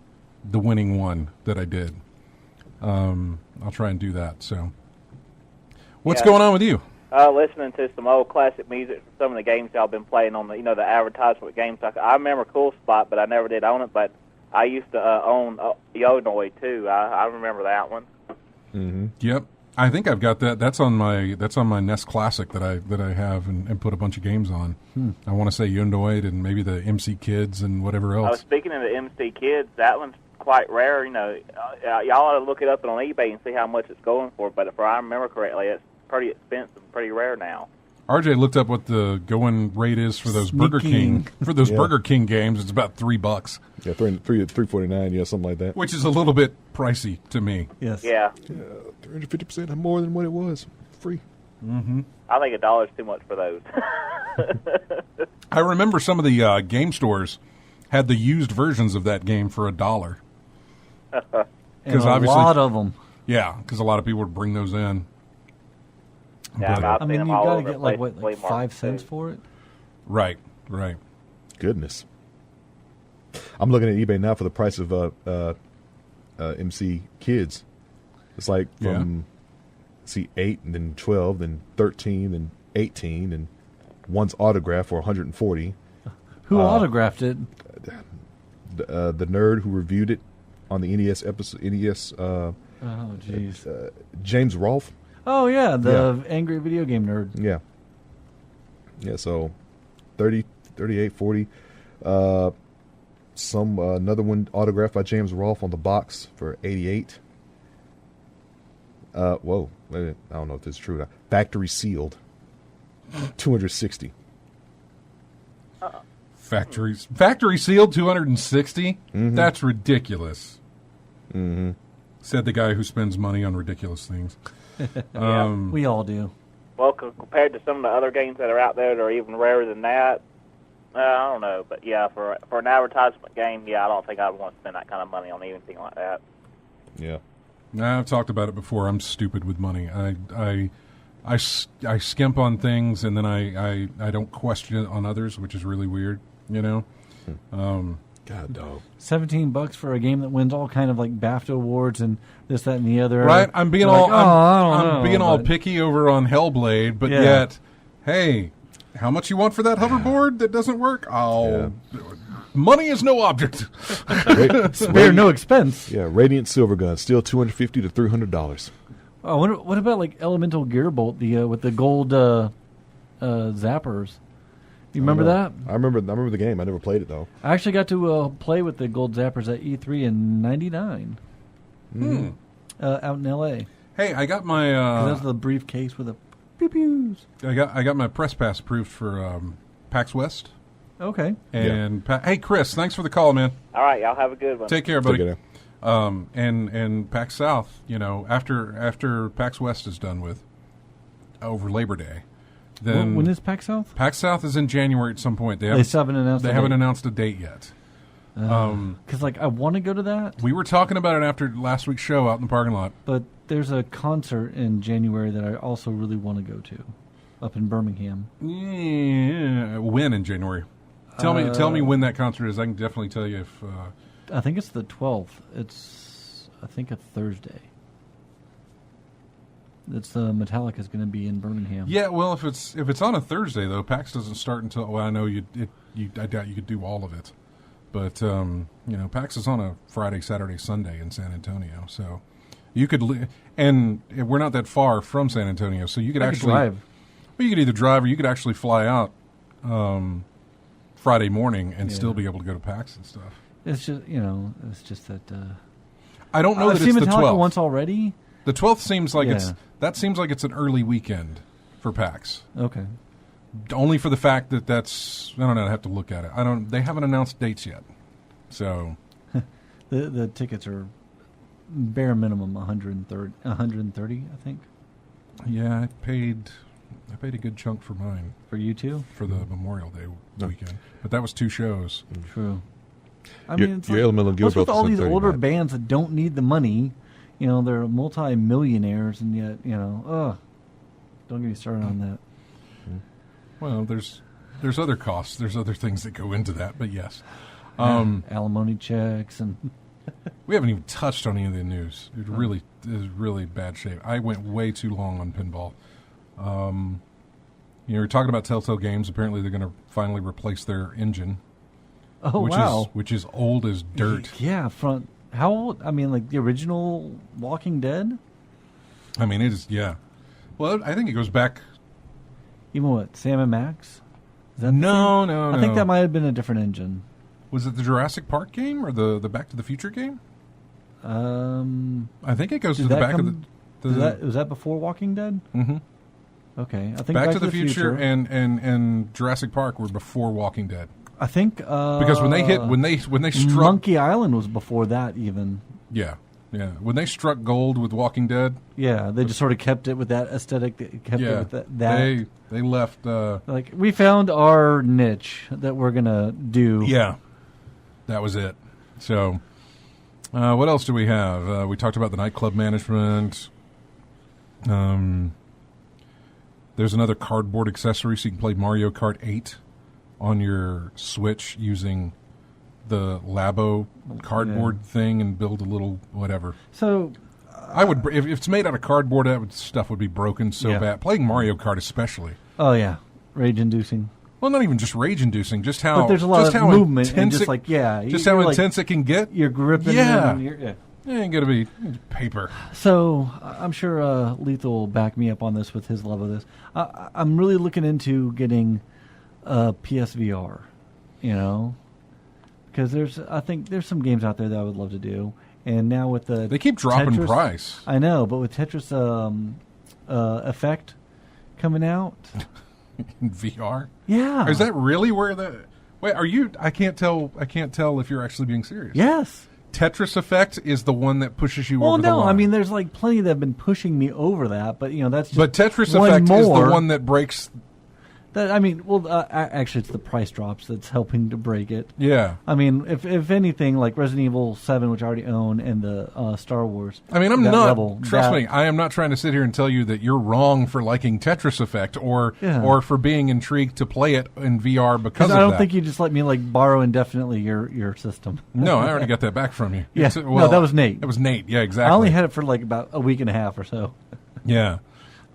one that I did. I'll try and do that. So, what's going on with you? Listening to some old classic music from some of the games y'all been playing on the advertisement games. I remember Cool Spot, but I never did own it. But I used to own Yonoid too. I remember that one. Mm-hmm. Yep, I think I've got that. That's on my NES Classic that I have and put a bunch of games on. I want to say Yonoid and maybe the MC Kids and whatever else. Speaking of the MC Kids, that one's quite rare. Y'all ought to look it up on eBay and see how much it's going for. But if I remember correctly, it's pretty expensive, and pretty rare now. RJ looked up what the going rate is for those Burger King games. It's about $3. Yeah, $3.49, yeah, something like that. Which is a little bit pricey to me. Yes. Yeah. 350% more than what it was. Free. Mm-hmm. I think $1 is too much for those. I remember some of the game stores had the used versions of that game for $1. And a lot of them. Yeah, because a lot of people would bring those in. Yeah, I mean, you've got to get like 5 cents for it. Right. Goodness. I'm looking at eBay now for the price of MC Kids. It's like from 8 and then 12, then 13, and 18, and one's autographed for 140. Who autographed it? The nerd who reviewed it on the NES episode. NES. Oh, jeez. James Rolfe. Oh yeah, the angry video game nerd. Yeah. Yeah. So, 30, 38, 40. Another one autographed by James Rolfe on the box for 88. Whoa, wait a minute. I don't know if this is true. Factory sealed, 260. Factory sealed, 260. Mm-hmm. That's ridiculous. Mm-hmm. Said the guy who spends money on ridiculous things. We all do. Well, compared to some of the other games that are out there that are even rarer than that, I don't know. But yeah, for an advertisement game, I don't think I would want to spend that kind of money on anything like that. Yeah. Nah, I've talked about it before. I'm stupid with money. I skimp on things, and then I don't question it on others, which is really weird, God, dog. $17 for a game that wins all kind of like BAFTA awards and this, that, and the other. Right? I'm being all picky over on Hellblade, but yet, hey, how much you want for that hoverboard that doesn't work? Money is no object. Spare no expense. Yeah, Radiant Silver Gun, still $250 to $300. Oh, what about like Elemental Gearbolt, with the gold zappers? You remember that? I remember the game. I never played it though. I actually got to play with the gold zappers at E3 in '99. Out in L.A. Hey, I got my. That's the briefcase with the pew-pews. I got my press pass approved for PAX West. Okay. And hey, Chris, thanks for the call, man. All right, y'all have a good one. Take care, buddy. Take care. And PAX South, after PAX West is done with, over Labor Day, then when is PAX South? PAX South is in January at some point. They still haven't announced. They haven't announced a date yet. Because like I want to go to that, We were talking about it after last week's show out in the parking lot. but there's a concert in January that I also really want to go to, up in Birmingham. Yeah, when in January? Tell me when that concert is. I can definitely tell you if. I think it's the 12th. It's I think a Thursday. It's Metallica's going to be in Birmingham. Yeah, well, if it's on a Thursday though, PAX doesn't start until. Well, I know I doubt you could do all of it, but PAX is on a Friday, Saturday, Sunday in San Antonio, so you could. And we're not that far from San Antonio, so you could actually drive. Well, you could either drive or you could actually fly out Friday morning and still be able to go to PAX and stuff. It's just that. I don't know I've that seen it's the Metallica 12th. once already. The 12th seems like it's an early weekend for PAX. Okay. Only for the fact that that's, I don't know, I have to look at it. They haven't announced dates yet. So the tickets are bare minimum 130, I think. yeah, I paid a good chunk for mine For you too? for the Memorial Day weekend. But that was 2 shows. True. I Your- mean, it's your like, Elemental Guild what's with Brothers all at these 30, older Matt? bands that don't need the money? They're multi-millionaires, and yet, don't get me started on that. Well, there's other costs. There's other things that go into that, but yes. Alimony checks and We haven't even touched on any of the news. It really is really bad shape. I went way too long on pinball. You're talking about Telltale Games. Apparently, they're going to finally replace their engine. Which is old as dirt. Yeah, how old? I mean, like the original Walking Dead? I mean, it is, yeah. Well, I think it goes back. Even what, Sam and Max? Is that the No, same? no, I think no. that might have been a different engine. Was it the Jurassic Park game or the Back to the Future game? I think it goes to Did the that back come- of the. was that before Walking Dead? Mm-hmm. Okay, I think Back to the Future and Jurassic Park were before Walking Dead. I think Because when they struck Monkey Island was before that even. Yeah. When they struck gold with Walking Dead, Yeah, they just sort of kept it with that aesthetic. Kept it with that. they left. Like we found our niche that we're gonna do. Yeah, that was it. So, what else do we have? We talked about the nightclub management. There's another cardboard accessory, so you can play Mario Kart 8 on your Switch using the Labo cardboard thing and build a little whatever. So I would, if it's made out of cardboard, stuff would be broken so Yeah. bad. Playing Mario Kart especially. oh yeah, rage-inducing. Well, not even just rage-inducing, just how But there's a lot just of how movement and intense just it- like just how you're like- intense it can get. You're gripping. Yeah. And you're. It ain't gonna be paper. So I'm sure Lethal will back me up on this with his love of this. I'm really looking into getting PSVR, because I think there's some games out there that I would love to do. And now with the They keep dropping Tetris- price. I know, but with Tetris Effect coming out, In VR. yeah, Is that really where the? Wait, are you? I can't tell if you're actually being serious. yes. Tetris Effect is the one that pushes you Well, over the no, line. I mean, there's like plenty that have been pushing me over that, but that's just But Tetris one Effect is the more. one that breaks. Actually, it's the price drops that's helping to break it. Yeah. I mean, if anything, like Resident Evil 7, which I already own, and the Star Wars. I mean, I'm that not. level, Trust that- me, I am not trying to sit here and tell you that you're wrong for liking Tetris Effect or for being intrigued to play it in VR because of I don't that. think you just let me borrow indefinitely your system. No, I already got that back from you. Yeah. No, that was Nate. That was Nate. Yeah, exactly. I only had it for about a week and a half or so. Yeah.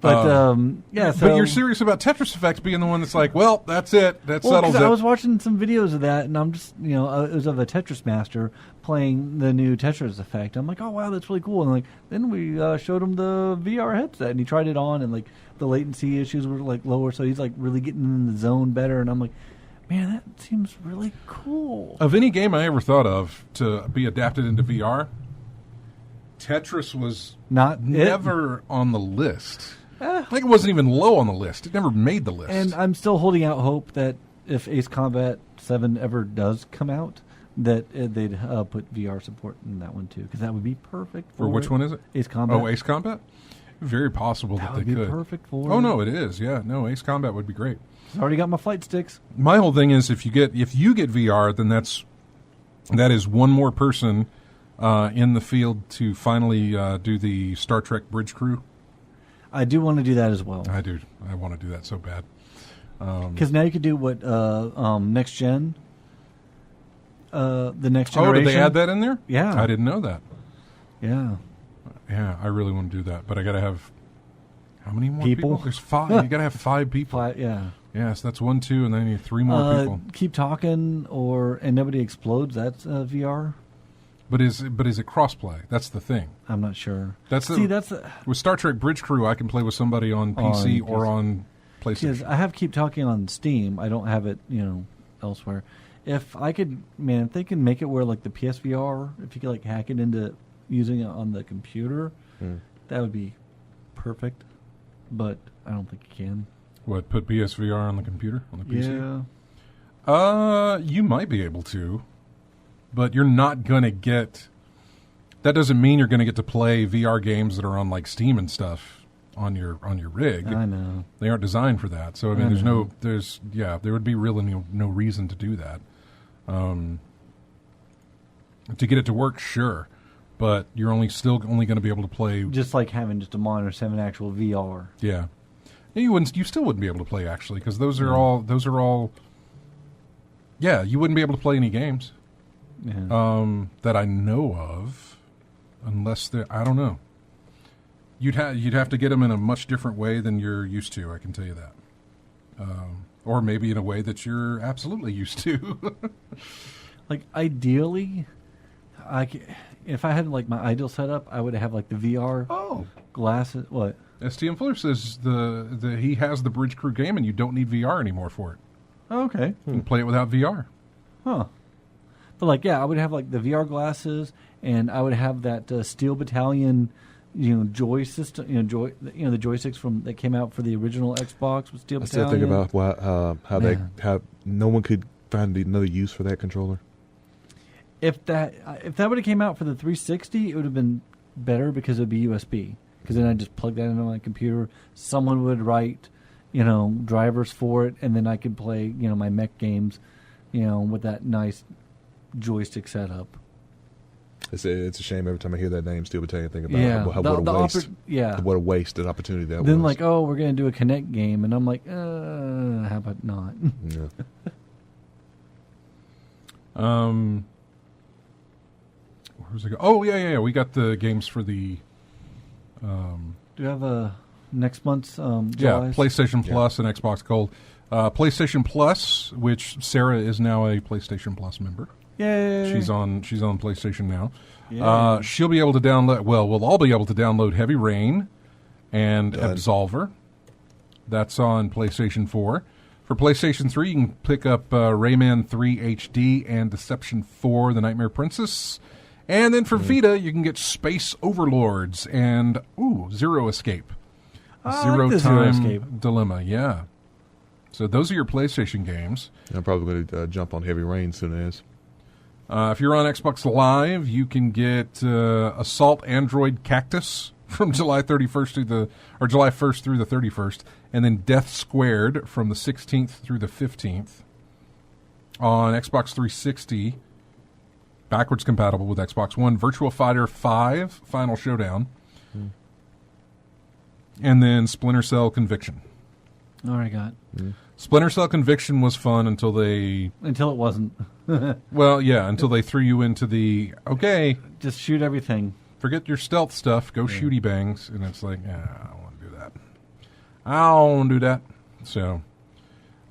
But But so you're serious about Tetris Effect being the one that's like, well, that's it. That Well, settles 'cause it. I was watching some videos of that, and I'm just, it was of a Tetris master playing the new Tetris Effect. I'm like, oh wow, that's really cool. And then we showed him the VR headset, and he tried it on, and the latency issues were lower, so he's really getting in the zone better. And I'm like, man, that seems really cool. Of any game I ever thought of to be adapted into VR, Tetris was Not never on the list. It wasn't even low on the list. It never made the list. And I'm still holding out hope that if Ace Combat 7 ever does come out, that they'd put VR support in that one too, because that would be perfect for which one is it? Ace Combat. Oh, Ace Combat? Very possible that would they be could. perfect for Oh it. no, it is. Yeah, no, Ace Combat would be great. I've already got my flight sticks. My whole thing is if you get VR, then that's That is one more person in the field to finally do the Star Trek Bridge Crew. I do want to do that as well. I do. I want to do that so bad. Because now you could do what next gen. The next Oh, generation. did they add that in there? Yeah. I didn't know that. Yeah. Yeah, I really want to do that, but I got to have how many more People? people? There's 5. You got to have 5 people. Yeah. Yes, that's 1, 2, and then you need 3 more people. Keep talking, and nobody explodes. That's VR. But is it crossplay? That's the thing. I'm not sure. That's with Star Trek Bridge Crew. I can play with somebody on PC or on PlayStation. Because I have Keep Talking on Steam. I don't have it, elsewhere. If I could, man, if they can make it where like the PSVR, if you could like hack it into using it on the computer, that would be perfect. But I don't think you can. What, put PSVR on the computer, on the PC? Yeah. You might be able to, but you're not going to get... That doesn't mean you're going to get to play VR games that are on like Steam and stuff on your rig. I know. They aren't designed for that. So, I mean, there would be really no reason to do that. To get it to work, sure. But you're still only going to be able to play... Just like having just a monitor, having actual VR. Yeah. You still wouldn't be able to play, actually, because those are all... Yeah, you wouldn't be able to play any games that I know of, unless they're... I don't know. You'd have to get them in a much different way than you're used to, I can tell you that. Or maybe in a way that you're absolutely used to. Like, ideally, if I had, like, my ideal setup, I would have, like, the VR glasses. What? STM Fuller says he has the Bridge Crew game, and you don't need VR anymore for it. Oh, okay. You can play it without VR. Huh. But, like, yeah, I would have, like, the VR glasses, and I would have that Steel Battalion... joy system. The joysticks that came out for the original Xbox with Steel Battalion. I still think about how no one could find another use for that controller. If that would have came out for the 360, it would have been better because it would be USB. Because then I just plug that into my computer. Someone would write, drivers for it, and then I could play, my mech games, with that nice joystick setup. It's a shame every time I hear that name, Steel Battalion, think about what a waste. What a wasted opportunity that was. Then like, we're going to do a Kinect game, and I'm like, how about not? Yeah. Where's it go? Oh, yeah. We got the games for the... Do you have a next month's July's? PlayStation Plus and Xbox Gold. PlayStation Plus, which Sarah is now a PlayStation Plus member. Yay. She's on PlayStation now. She'll be able to download... Well, we'll all be able to download Heavy Rain and Absolver. That's on PlayStation 4. For PlayStation 3, you can pick up Rayman 3 HD and Deception 4, The Nightmare Princess. And then for Vita, you can get Space Overlords and, Zero Escape. Zero Time Dilemma, yeah. So those are your PlayStation games. I'm probably going to jump on Heavy Rain soon as. If you're on Xbox Live, you can get Assault Android Cactus from July 1st through the 31st, and then Death Squared from the 16th through the 15th. On Xbox 360, backwards compatible with Xbox One, Virtua Fighter 5 Final Showdown, and then Splinter Cell Conviction. All right, got. Splinter Cell Conviction was fun until it wasn't. Well, yeah, until they threw you into the, just shoot everything. Forget your stealth stuff, go shooty bangs. And it's like, I don't want to do that. I don't want to do that. So,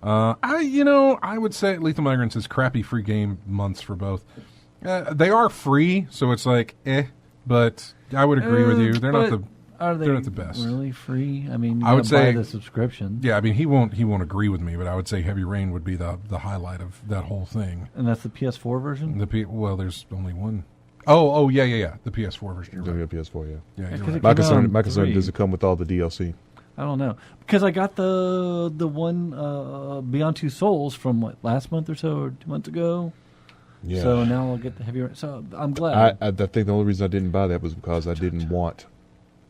I would say Lethal Migrants is crappy free game months for both. They are free, so it's like, but I would agree with you. They're not the best. Really free? I mean, I would say buy the subscription. Yeah, I mean, he won't agree with me, but I would say Heavy Rain would be the highlight of that whole thing. And that's the PS4 version? There's only one. Oh, yeah. The PS4 version. You're right. PS4, yeah. Yeah, right. My concern, does it come with all the DLC? I don't know. Because I got the one Beyond Two Souls from, last month or so, or 2 months ago? Yeah. So now I'll get the Heavy Rain. So I'm glad. I think the only reason I didn't buy that was because I didn't want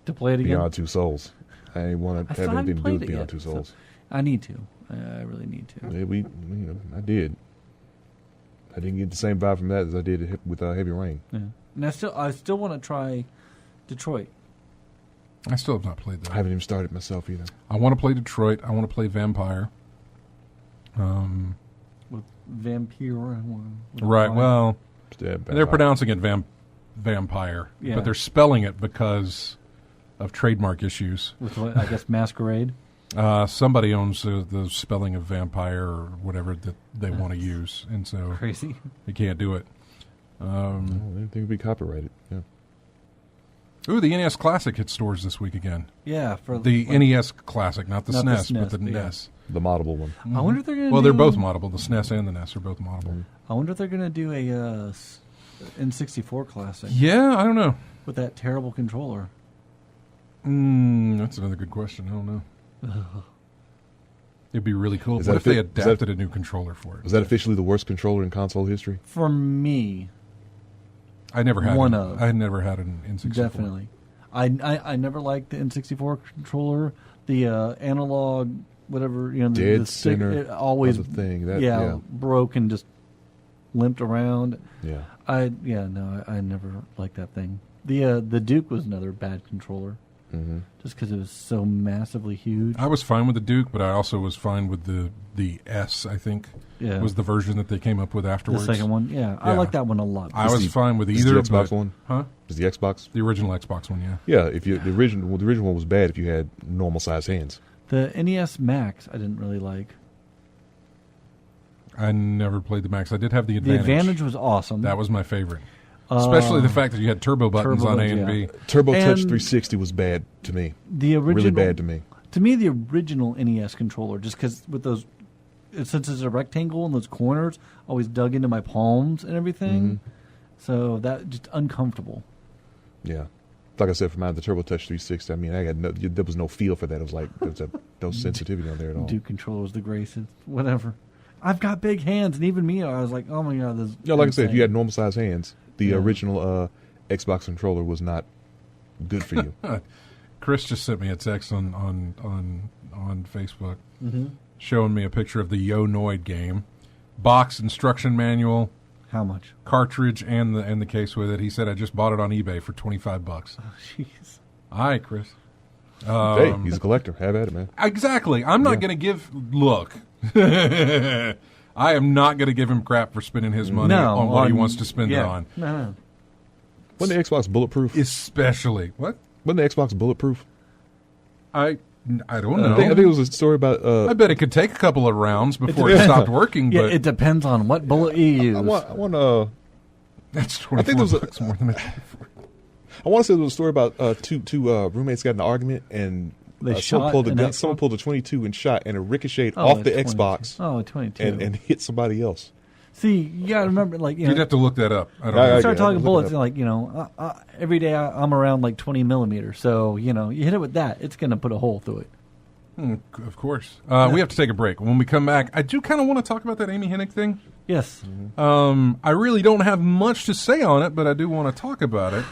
to play it again? Beyond Two Souls. I didn't want to have anything to do with Beyond Two Souls. So I need to. I really need to. Yeah, I did. I didn't get the same vibe from that as I did with Heavy Rain. Yeah. And I still want to try Detroit. I still have not played that. I haven't even started myself either. I want to play Detroit. I want to play Vampire. With Vampire. Right. Well, Yeah, they're pronouncing it Vampire, Yeah. but they're spelling it because of trademark issues. With what, I guess Masquerade. Somebody owns the spelling of vampire or whatever that they want to use, and so Crazy. they can't do it. Anything would be copyrighted. Yeah. Ooh, the NES Classic hit stores this week again. Yeah, for The NES Classic, not the Not the SNES, but SNES, the but yeah. NES. The moddable one. I wonder if they're going to Well, they're both moddable. The SNES and the NES are both moddable. I wonder if they're going to do a N64 classic Yeah, I don't know. with that terrible controller. That's another good question. I don't know. It'd be really cool. Is What that if they is that- adapted a new controller for it? Was that officially the worst controller in console history? For me, I never had one an, of. I never had an N64. definitely. I never liked the N64 controller. The analog, whatever, the Dead stick, center it always was a thing. broke and just limped around. Yeah. I never liked that thing. The Duke was another bad controller. Mm-hmm. Just because it was so massively huge. I was fine with the Duke, but I also was fine with the S, I think, Yeah. was the version that they came up with The afterwards. second one, yeah. I Yeah. like that one a lot. I was fine with Is either. the Xbox but- one? Huh? Is the Xbox? The original Xbox one, yeah. Yeah. If you the original one was bad if you had normal sized hands. The NES Max, I didn't really like. I never played the Max. I did have the The Advantage. Advantage was awesome. That was my favorite. Especially the fact that you had turbo buttons turbo on A buttons, and yeah. B. Turbo Touch And 360 was bad to me. the original, Really bad to me. To me, the original NES controller, just because with those, since it's a rectangle and those corners, always dug into my palms and everything. Mm-hmm. So that just uncomfortable. Yeah. Like I said, for mine, the Turbo Touch 360, I mean, there was no feel for that. It was like, there was no sensitivity on there at all. Duke controllers, the graces, whatever. I've got big hands, and even me, I was like, oh my god, this. Yeah, like I said, if you had insane. normal sized hands, the Yeah. original Xbox controller was not good for you. Chris just sent me a text on Facebook Mm-hmm. showing me a picture of the Yo-Noid game. Box, instruction manual, How much? cartridge, and the case with it. He said, I just bought it on eBay for $25. Oh, jeez. All right, Chris. Hey, he's a collector. Have at it, man. Exactly. I'm not going to give... Look. I am not going to give him crap for spending his money No, on what he on- wants to spend yeah. it on. No. Wasn't the Xbox bulletproof? Especially... What? Wasn't the Xbox bulletproof? I don't I know. think it was a story about. I bet it could take a couple of rounds before it stopped working, Yeah, but it depends on what bullet you use. I want that's I think there was a- $24 more than I want to say there was a story about two roommates got in an argument and They someone shot pulled a an gun. Xbox? Someone pulled a 22 and shot, and it ricocheted Oh, off the 22. Xbox Oh, 22. and hit somebody else. See, you got to remember, like, You'd have to look that up. I don't I- know. I- start yeah, talking look it bullets, up. and like, every day I'm around like 20 millimeters. So, you hit it with that, it's going to put a hole through it. Of course. We have to take a break. When we come back, I do kind of want to talk about that Amy Hennig thing. Yes. I really don't have much to say on it, but I do want to talk about it.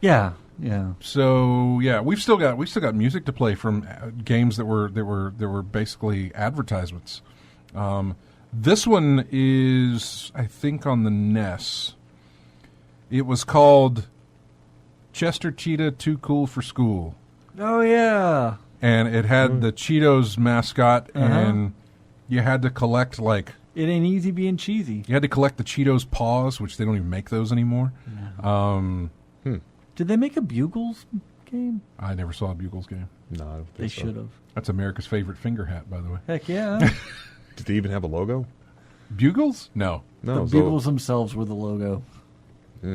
Yeah. Yeah. So yeah, we've still got music to play from games that were basically advertisements. This one is, I think, on the NES. It was called Chester Cheetah Too Cool for School, Oh, yeah. and it had the Cheetos mascot, and you had to collect It ain't easy being cheesy. the Cheetos paws, which they don't even make those anymore. Did they make a Bugles game? I never saw a Bugles game. No, I don't think They so. should have. That's America's favorite finger hat, by the way. Heck yeah. Did they even have a logo? Bugles? No. No. The so- Bugles themselves were the logo. Hmm.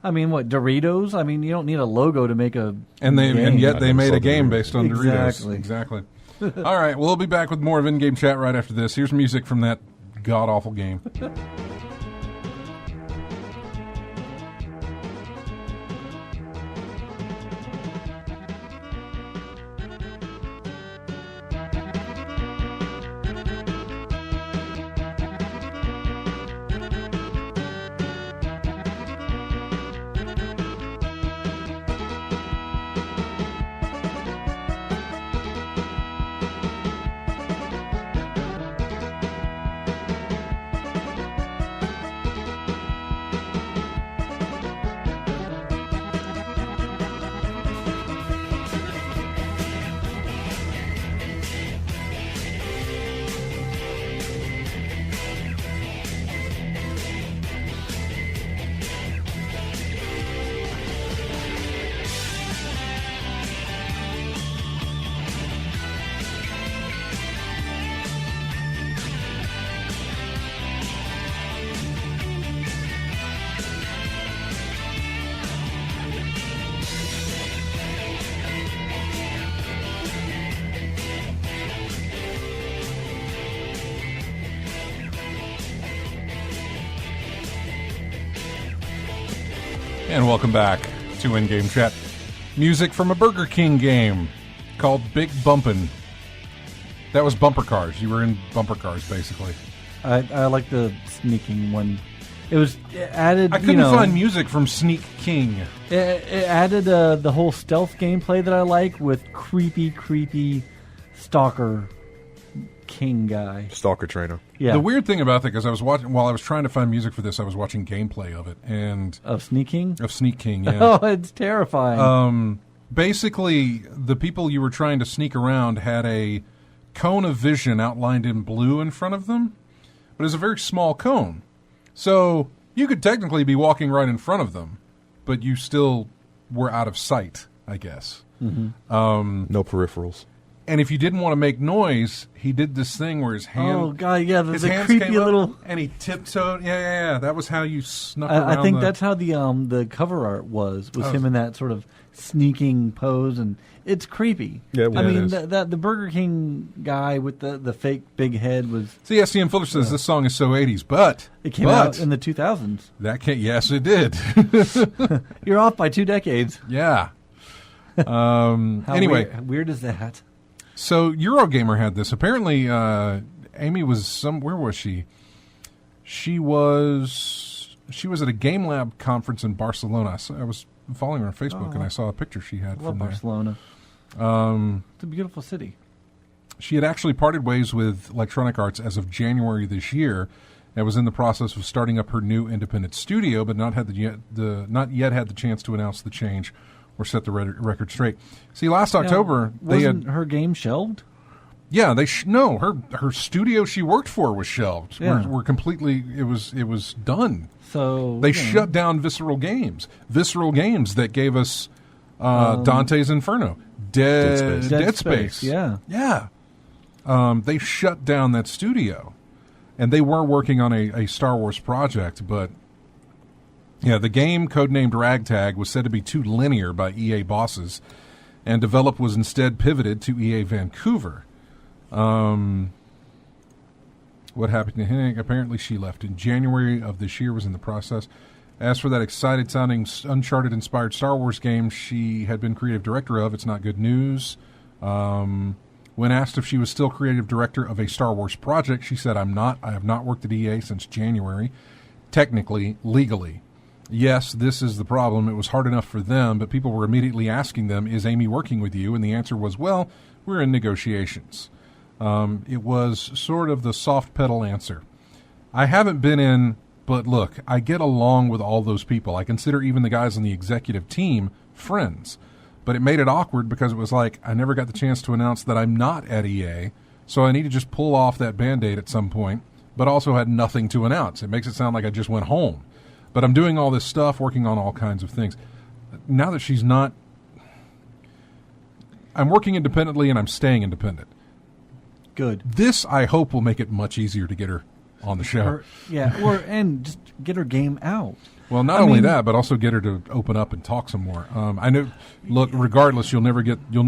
I mean, what, Doritos? I mean, you don't need a logo to make a And game. yet I they never made saw a game Doritos. based on Doritos. Exactly. All right, we'll be back with more of In-Game Chat right after this. Here's music from that god-awful game. And welcome back to In-Game Chat. Music from a Burger King game called Big Bumpin'. That was bumper cars. You were in bumper cars, basically. I like the sneaking one. It added. I couldn't find music from Sneak King. It added the whole stealth gameplay that I like with creepy stalker king guy. Stalker trainer. Yeah. The weird thing about that, because I was watching while I was trying to find music for this, I was watching gameplay of it of Sneak King. Of Sneak King. Yeah. Oh, it's terrifying. Basically, the people you were trying to sneak around had a cone of vision outlined in blue in front of them, but it's a very small cone. So you could technically be walking right in front of them, but you still were out of sight, I guess. No peripherals. And if you didn't want to make noise, he did this thing where his hand... Oh, God, yeah, his the hands creepy came up little... and he tiptoed. Yeah. That was how you snuck around. I think that's how the cover art was him in that sort of sneaking pose, and it's creepy. Yeah, I mean, the Burger King guy with the fake big head was... See, SCM Fuller says this song is so 80s, but... It came out in the 2000s. Yes, it did. You're off by 2 decades. Yeah. Anyway. Weird is that? So Eurogamer had this. Apparently, Amy was where was she? She was at a Game Lab conference in Barcelona. So I was following her on Facebook, and I saw a picture she had from there. Barcelona. It's a beautiful city. She had actually parted ways with Electronic Arts as of January this year, and was in the process of starting up her new independent studio, but not yet had the chance to announce the change or set the record straight. See, last October wasn't her game shelved? Yeah, her studio she worked for was shelved. Yeah. We're completely. It was done. So they shut down Visceral Games that gave us Dante's Inferno, Dead Space. Yeah. They shut down that studio, and they were working on a Star Wars project, but. Yeah, the game, codenamed Ragtag, was said to be too linear by EA bosses, and develop was instead pivoted to EA Vancouver. What happened to Hennig? Apparently she left in January of this year, was in the process. As for that excited-sounding Uncharted-inspired Star Wars game she had been creative director of, it's not good news. When asked if she was still creative director of a Star Wars project, she said, I'm not. I have not worked at EA since January. Technically, legally. Yes, this is the problem. It was hard enough for them, but people were immediately asking them, is Amy working with you? And the answer was, well, we're in negotiations. It was sort of the soft pedal answer. I haven't been in, but look, I get along with all those people. I consider even the guys on the executive team friends. But it made it awkward because it was like, I never got the chance to announce that I'm not at EA, so I need to just pull off that Band-Aid at some point, but also had nothing to announce. It makes it sound like I just went home. But I'm doing all this stuff, working on all kinds of things. Now that she's not... I'm working independently and I'm staying independent. Good. This, I hope, will make it much easier to get her on the show. And just get her game out. Well, not only that, but also get her to open up and talk some more. I know. Look, regardless, you'll never get the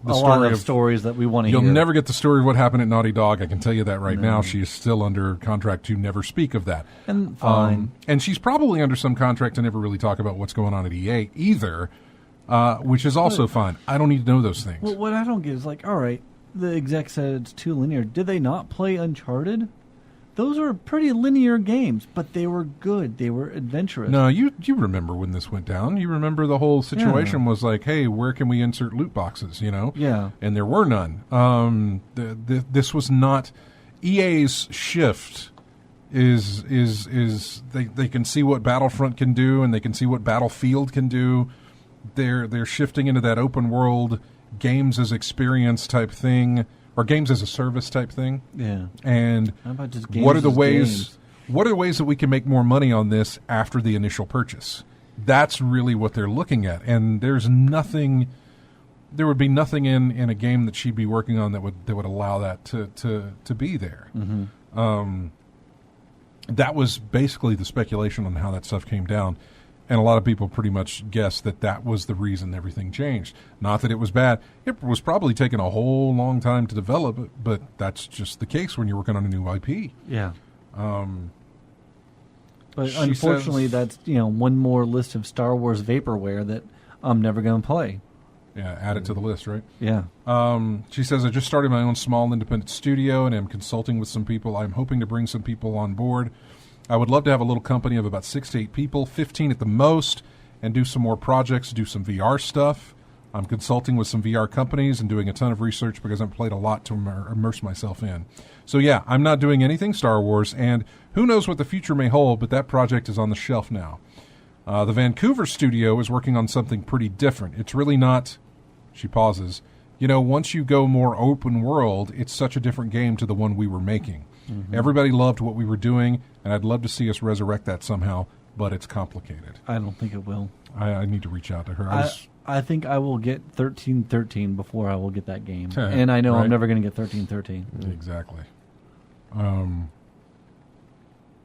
lot of stories that we want to hear. You'll never get the story of what happened at Naughty Dog. I can tell you that right now. She is still under contract to never speak of that. And fine. And she's probably under some contract to never really talk about what's going on at EA either, which is also fine. I don't need to know those things. Well, what I don't get is all right, the exec said it's too linear. Did they not play Uncharted? Those are pretty linear games, but they were good. They were adventurous. No, you remember when this went down. You remember the whole situation was like, hey, where can we insert loot boxes, Yeah. And there were none. This was not... EA's shift is they can see what Battlefront can do, and they can see what Battlefield can do. They're shifting into that open world games as experience type thing, or games as a service type thing. Yeah. And how about just games what are the as ways? Games? What are the ways that we can make more money on this after the initial purchase? That's really what they're looking at. And there's nothing. There would be nothing in a game that she'd be working on that would allow that to be there. Mm-hmm. That was basically the speculation on how that stuff came down. And a lot of people pretty much guessed that was the reason everything changed. Not that it was bad. It was probably taking a whole long time to develop, but that's just the case when you're working on a new IP. Yeah. But She unfortunately, says- that's one more list of Star Wars vaporware that I'm never going to play. Yeah, add it to the list, right? Yeah. She says, I just started my own small independent studio and am consulting with some people. I'm hoping to bring some people on board. I would love to have a little company of about 6 to 8 people, 15 at the most, and do some more projects, do some VR stuff. I'm consulting with some VR companies and doing a ton of research because I've played a lot to immerse myself in. So yeah, I'm not doing anything Star Wars, and who knows what the future may hold, but that project is on the shelf now. The Vancouver studio is working on something pretty different. It's really not... She pauses. Once you go more open world, it's such a different game to the one we were making. Mm-hmm. Everybody loved what we were doing, and I'd love to see us resurrect that somehow, but it's complicated. I don't think it will. I need to reach out to her. I think I will get 1313 before I will get that game. And I know right. I'm never going to get 1313. Exactly.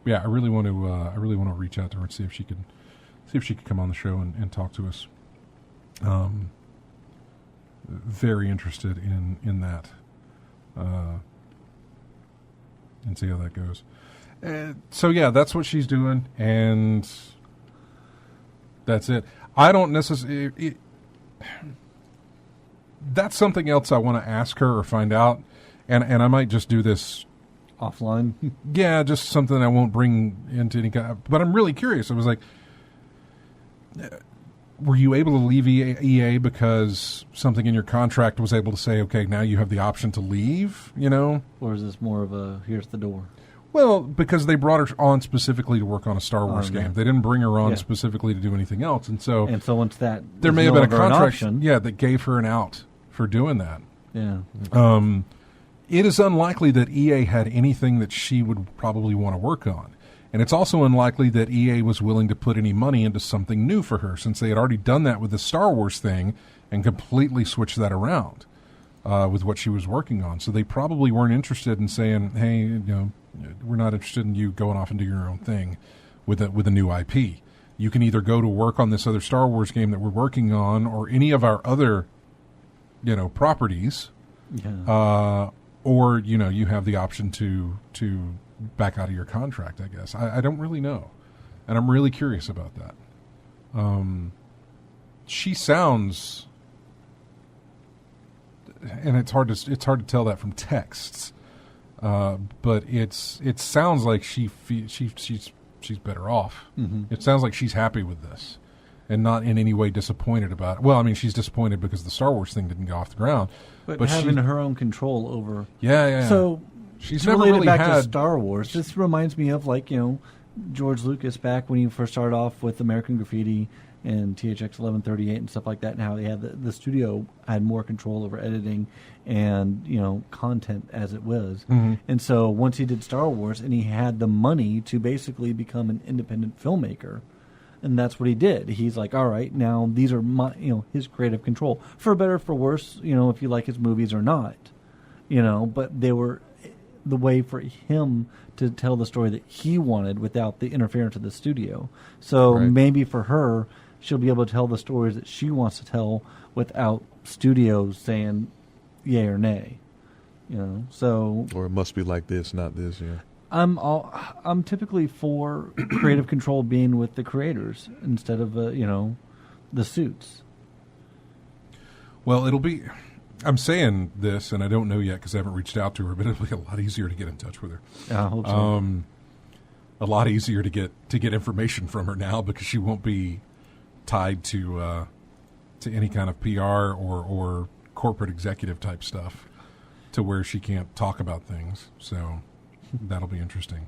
Yeah, I really want to reach out to her and see if she could come on the show and talk to us. Very interested in that, and see how that goes. So yeah, that's what she's doing, and that's it. I don't necessarily. That's something else I want to ask her or find out, and I might just do this offline. Yeah, just something I won't bring into any kind. But I'm really curious. I was like, were you able to leave EA because something in your contract was able to say, okay, now you have the option to leave, Or is this more of a, here's the door? Well, because they brought her on specifically to work on a Star Wars game. They didn't bring her on specifically to do anything else. And so once that... There may have been a contract that gave her an out for doing that. Yeah. It is unlikely that EA had anything that she would probably want to work on. And it's also unlikely that EA was willing to put any money into something new for her, since they had already done that with the Star Wars thing and completely switched that around with what she was working on. So they probably weren't interested in saying, hey, we're not interested in you going off and doing your own thing with a new IP. You can either go to work on this other Star Wars game that we're working on, or any of our other, properties, or you have the option to back out of your contract, I guess. I don't really know. And I'm really curious about that. She sounds, and it's hard to tell that from texts, but it sounds like she's better off. Mm-hmm. It sounds like she's happy with this and not in any way disappointed about it. Well, I mean, she's disappointed because the Star Wars thing didn't go off the ground. But having her own control over... Yeah. So... She's to never relate really it back had to Star Wars. This reminds me of George Lucas back when he first started off with American Graffiti and THX 1138 and stuff like that, and how they had the studio had more control over editing and content as it was. Mm-hmm. And so once he did Star Wars, and he had the money to basically become an independent filmmaker, and that's what he did. He's like, all right, now these are my his creative control, for better or for worse. If you like his movies or not, but they were the way for him to tell the story that he wanted without the interference of the studio. So maybe for her, she'll be able to tell the stories that she wants to tell without studios saying yay or nay. So or it must be like this, not this. Yeah. I'm typically for creative control being with the creators instead of the suits. Well, it'll be. I'm saying this, and I don't know yet because I haven't reached out to her, but it'll be a lot easier to get in touch with her. I hope so. A lot easier to get information from her now because she won't be tied to any kind of PR or corporate executive type stuff, to where she can't talk about things. So that'll be interesting.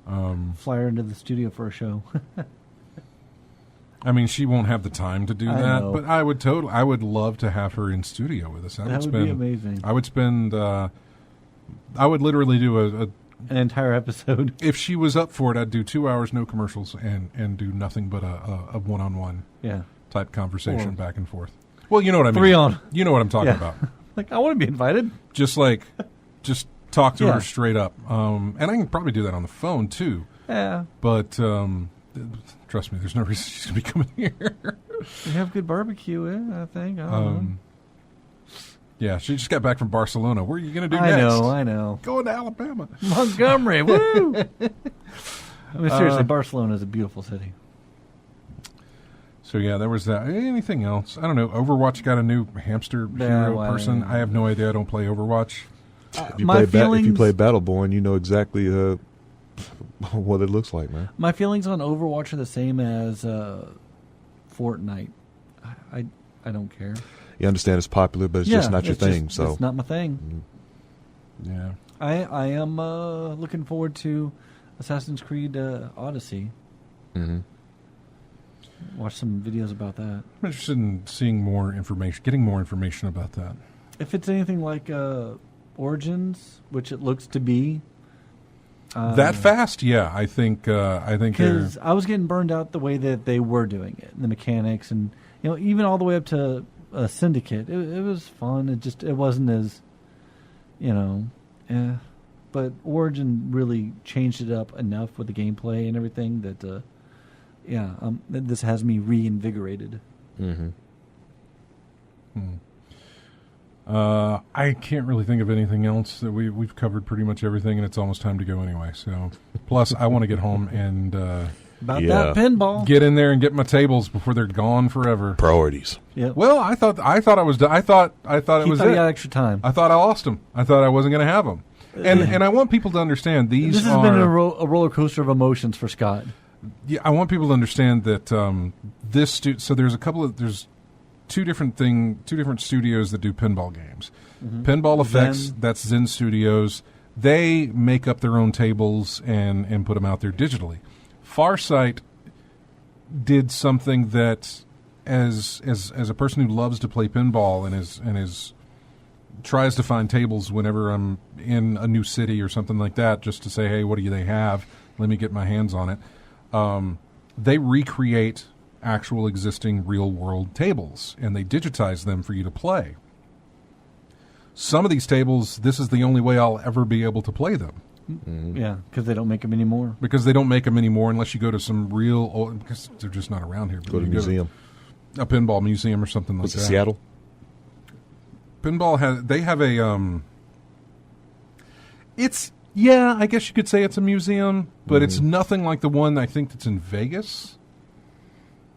Fly her into the studio for a show. I mean, she won't have the time to do that, know. but I would love to have her in studio with us. That would be amazing. I would spend. I would literally do an entire episode. If she was up for it, I'd do 2 hours, no commercials, and do nothing but a one-on-one type conversation back and forth. Well, you know what I mean. 3 on. You know what I'm talking about. Like, I want to be invited. Just talk to her straight up. And I can probably do that on the phone too. Yeah. But trust me, there's no reason she's going to be coming here. We have good barbecue, I think. I don't know. Yeah, she just got back from Barcelona. Where are you going to do next? I know. Going to Alabama. Montgomery, woo! I mean, seriously, Barcelona is a beautiful city. So yeah, there was that. Anything else? I don't know. Overwatch got a new hamster hero person. I have no idea. I don't play Overwatch. If you play Battleborn, you know exactly what it looks like, man. My feelings on Overwatch are the same as Fortnite. I don't care. You understand it's popular, but it's just not your thing. So it's not my thing. Yeah, I am looking forward to Assassin's Creed Odyssey. Mm-hmm. Watch some videos about that. I'm interested in seeing more information, getting more information about that. If it's anything like Origins, which it looks to be, that fast, yeah, I think because I was getting burned out the way that they were doing it, the mechanics, and even all the way up to Syndicate. It was fun. It wasn't as, but Origin really changed it up enough with the gameplay and everything that. This has me reinvigorated. Mm-hmm. I can't really think of anything else. That we've covered pretty much everything, and it's almost time to go anyway. So, plus, I want to get home and that pinball. Get in there and get my tables before they're gone forever. Priorities. Yeah. Well, I thought I was. I thought it was. You got extra time. I thought I lost them. I thought I wasn't going to have them. And I want people to understand these. This has been a roller coaster of emotions for Scott. Yeah, I want people to understand that so there's two different studios that do pinball games. Mm-hmm. Pinball Effects, that's Zen Studios. They make up their own tables and put them out there digitally. Farsight did something that, as a person who loves to play pinball and tries to find tables whenever I'm in a new city or something like that, just to say, hey, what do they have? Let me get my hands on it. They recreate actual existing real-world tables, and they digitize them for you to play. Some of these tables, this is the only way I'll ever be able to play them. Mm-hmm. Yeah, because they don't make them anymore. Because they don't make them anymore unless you go to some real old, because they're just not around here. Go to a museum. A pinball museum or something like that. Seattle? Pinball have a, yeah, I guess you could say it's a museum, but it's nothing like the one I think that's in Vegas.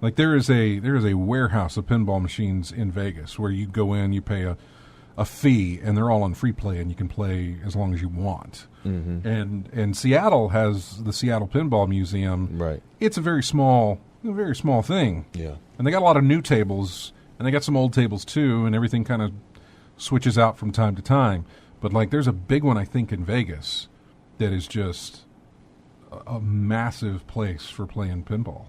Like there is a warehouse of pinball machines in Vegas where you go in, you pay a fee, and they're all on free play, and you can play as long as you want. Mm-hmm. And Seattle has the Seattle Pinball Museum. Right. It's a very small thing. Yeah. And they got a lot of new tables, and they got some old tables too, and everything kind of switches out from time to time. But like there's a big one I think in Vegas that is just a massive place for playing pinball.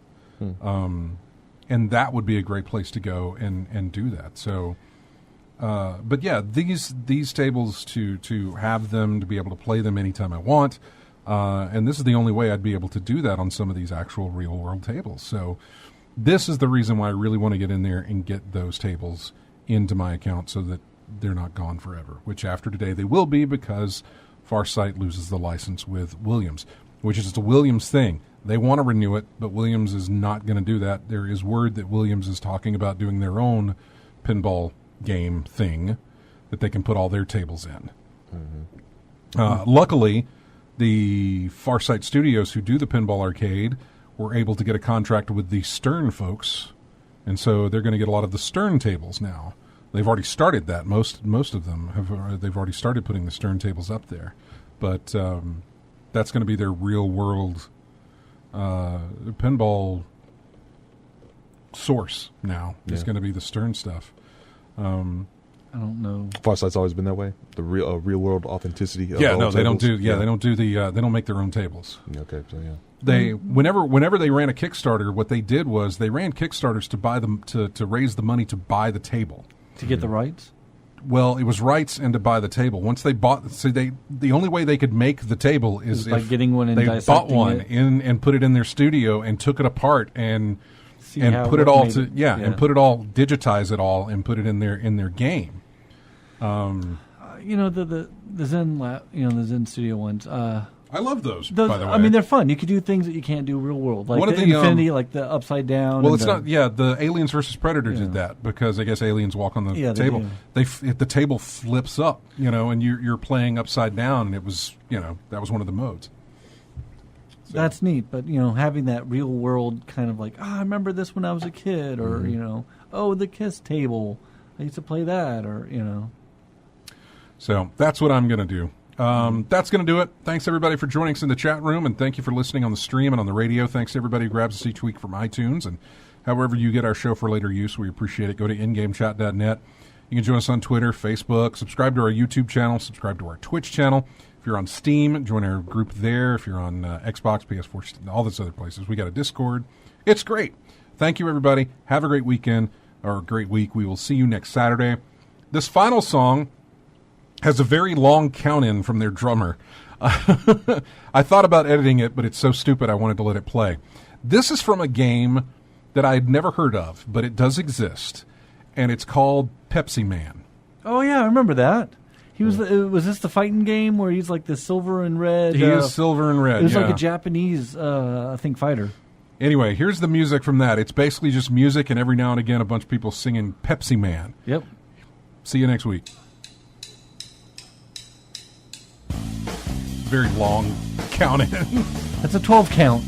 And that would be a great place to go and do that. So, but yeah, these tables to have them, to be able to play them anytime I want, and this is the only way I'd be able to do that on some of these actual real world tables. So this is the reason why I really want to get in there and get those tables into my account so that they're not gone forever, which after today they will be, because Farsight loses the license with Williams, which is a Williams thing. They want to renew it, but Williams is not going to do that. There is word that Williams is talking about doing their own pinball game thing that they can put all their tables in. Mm-hmm. Luckily, the Farsight Studios who do the pinball arcade were able to get a contract with the Stern folks, and so they're going to get a lot of the Stern tables now. They've already started that. Most of them have. They've already started putting the Stern tables up there, but that's going to be their real world pinball source now. Yeah. Is going to be the Stern stuff. I don't know. Farsight's always been that way. The real world authenticity. Of they don't do. Yeah, they don't do the. They don't make their own tables. Okay, so yeah. They whenever they ran a Kickstarter, what they did was they ran Kickstarters to buy them to raise the money to buy the table. To get the rights? Well, it was rights and to buy the table. Once they bought, the only way they could make the table is by getting one and they bought one and put it in their studio and took it apart and put it all and put it all, digitize it all and put it in their game. The Zen Lab, the Zen Studio ones. I love those. By the way, I mean, they're fun. You could do things that you can't do real world, like the Infinity, like the upside down. Well, it's not. Yeah, the Aliens versus Predators did that because I guess aliens walk on the table. The table flips up, and you're playing upside down, and it was that was one of the modes. That's neat. But, having that real world kind of like, I remember this when I was a kid, or, the Kiss table. I used to play that, or, So that's what I'm going to do. That's going to do it. Thanks, everybody, for joining us in the chat room, and thank you for listening on the stream and on the radio. Thanks to everybody who grabs us each week from iTunes and however you get our show for later use. We appreciate it. Go to ingamechat.net. You can join us on Twitter, Facebook, subscribe to our YouTube channel, subscribe to our Twitch channel. If you're on Steam, join our group there. If you're on Xbox, PS4, all those other places, we got a Discord. It's great. Thank you, everybody. Have a great weekend or a great week. We will see you next Saturday. This final song has a very long count-in from their drummer. I thought about editing it, but it's so stupid I wanted to let it play. This is from a game that I had never heard of, but it does exist, and it's called Pepsi Man. Oh, yeah, I remember that. He was this the fighting game where he's like the silver and red? He is silver and red, It was like a Japanese, I think, fighter. Anyway, here's the music from that. It's basically just music, and every now and again a bunch of people singing Pepsi Man. Yep. See you next week. Very long count-in. That's a 12 count.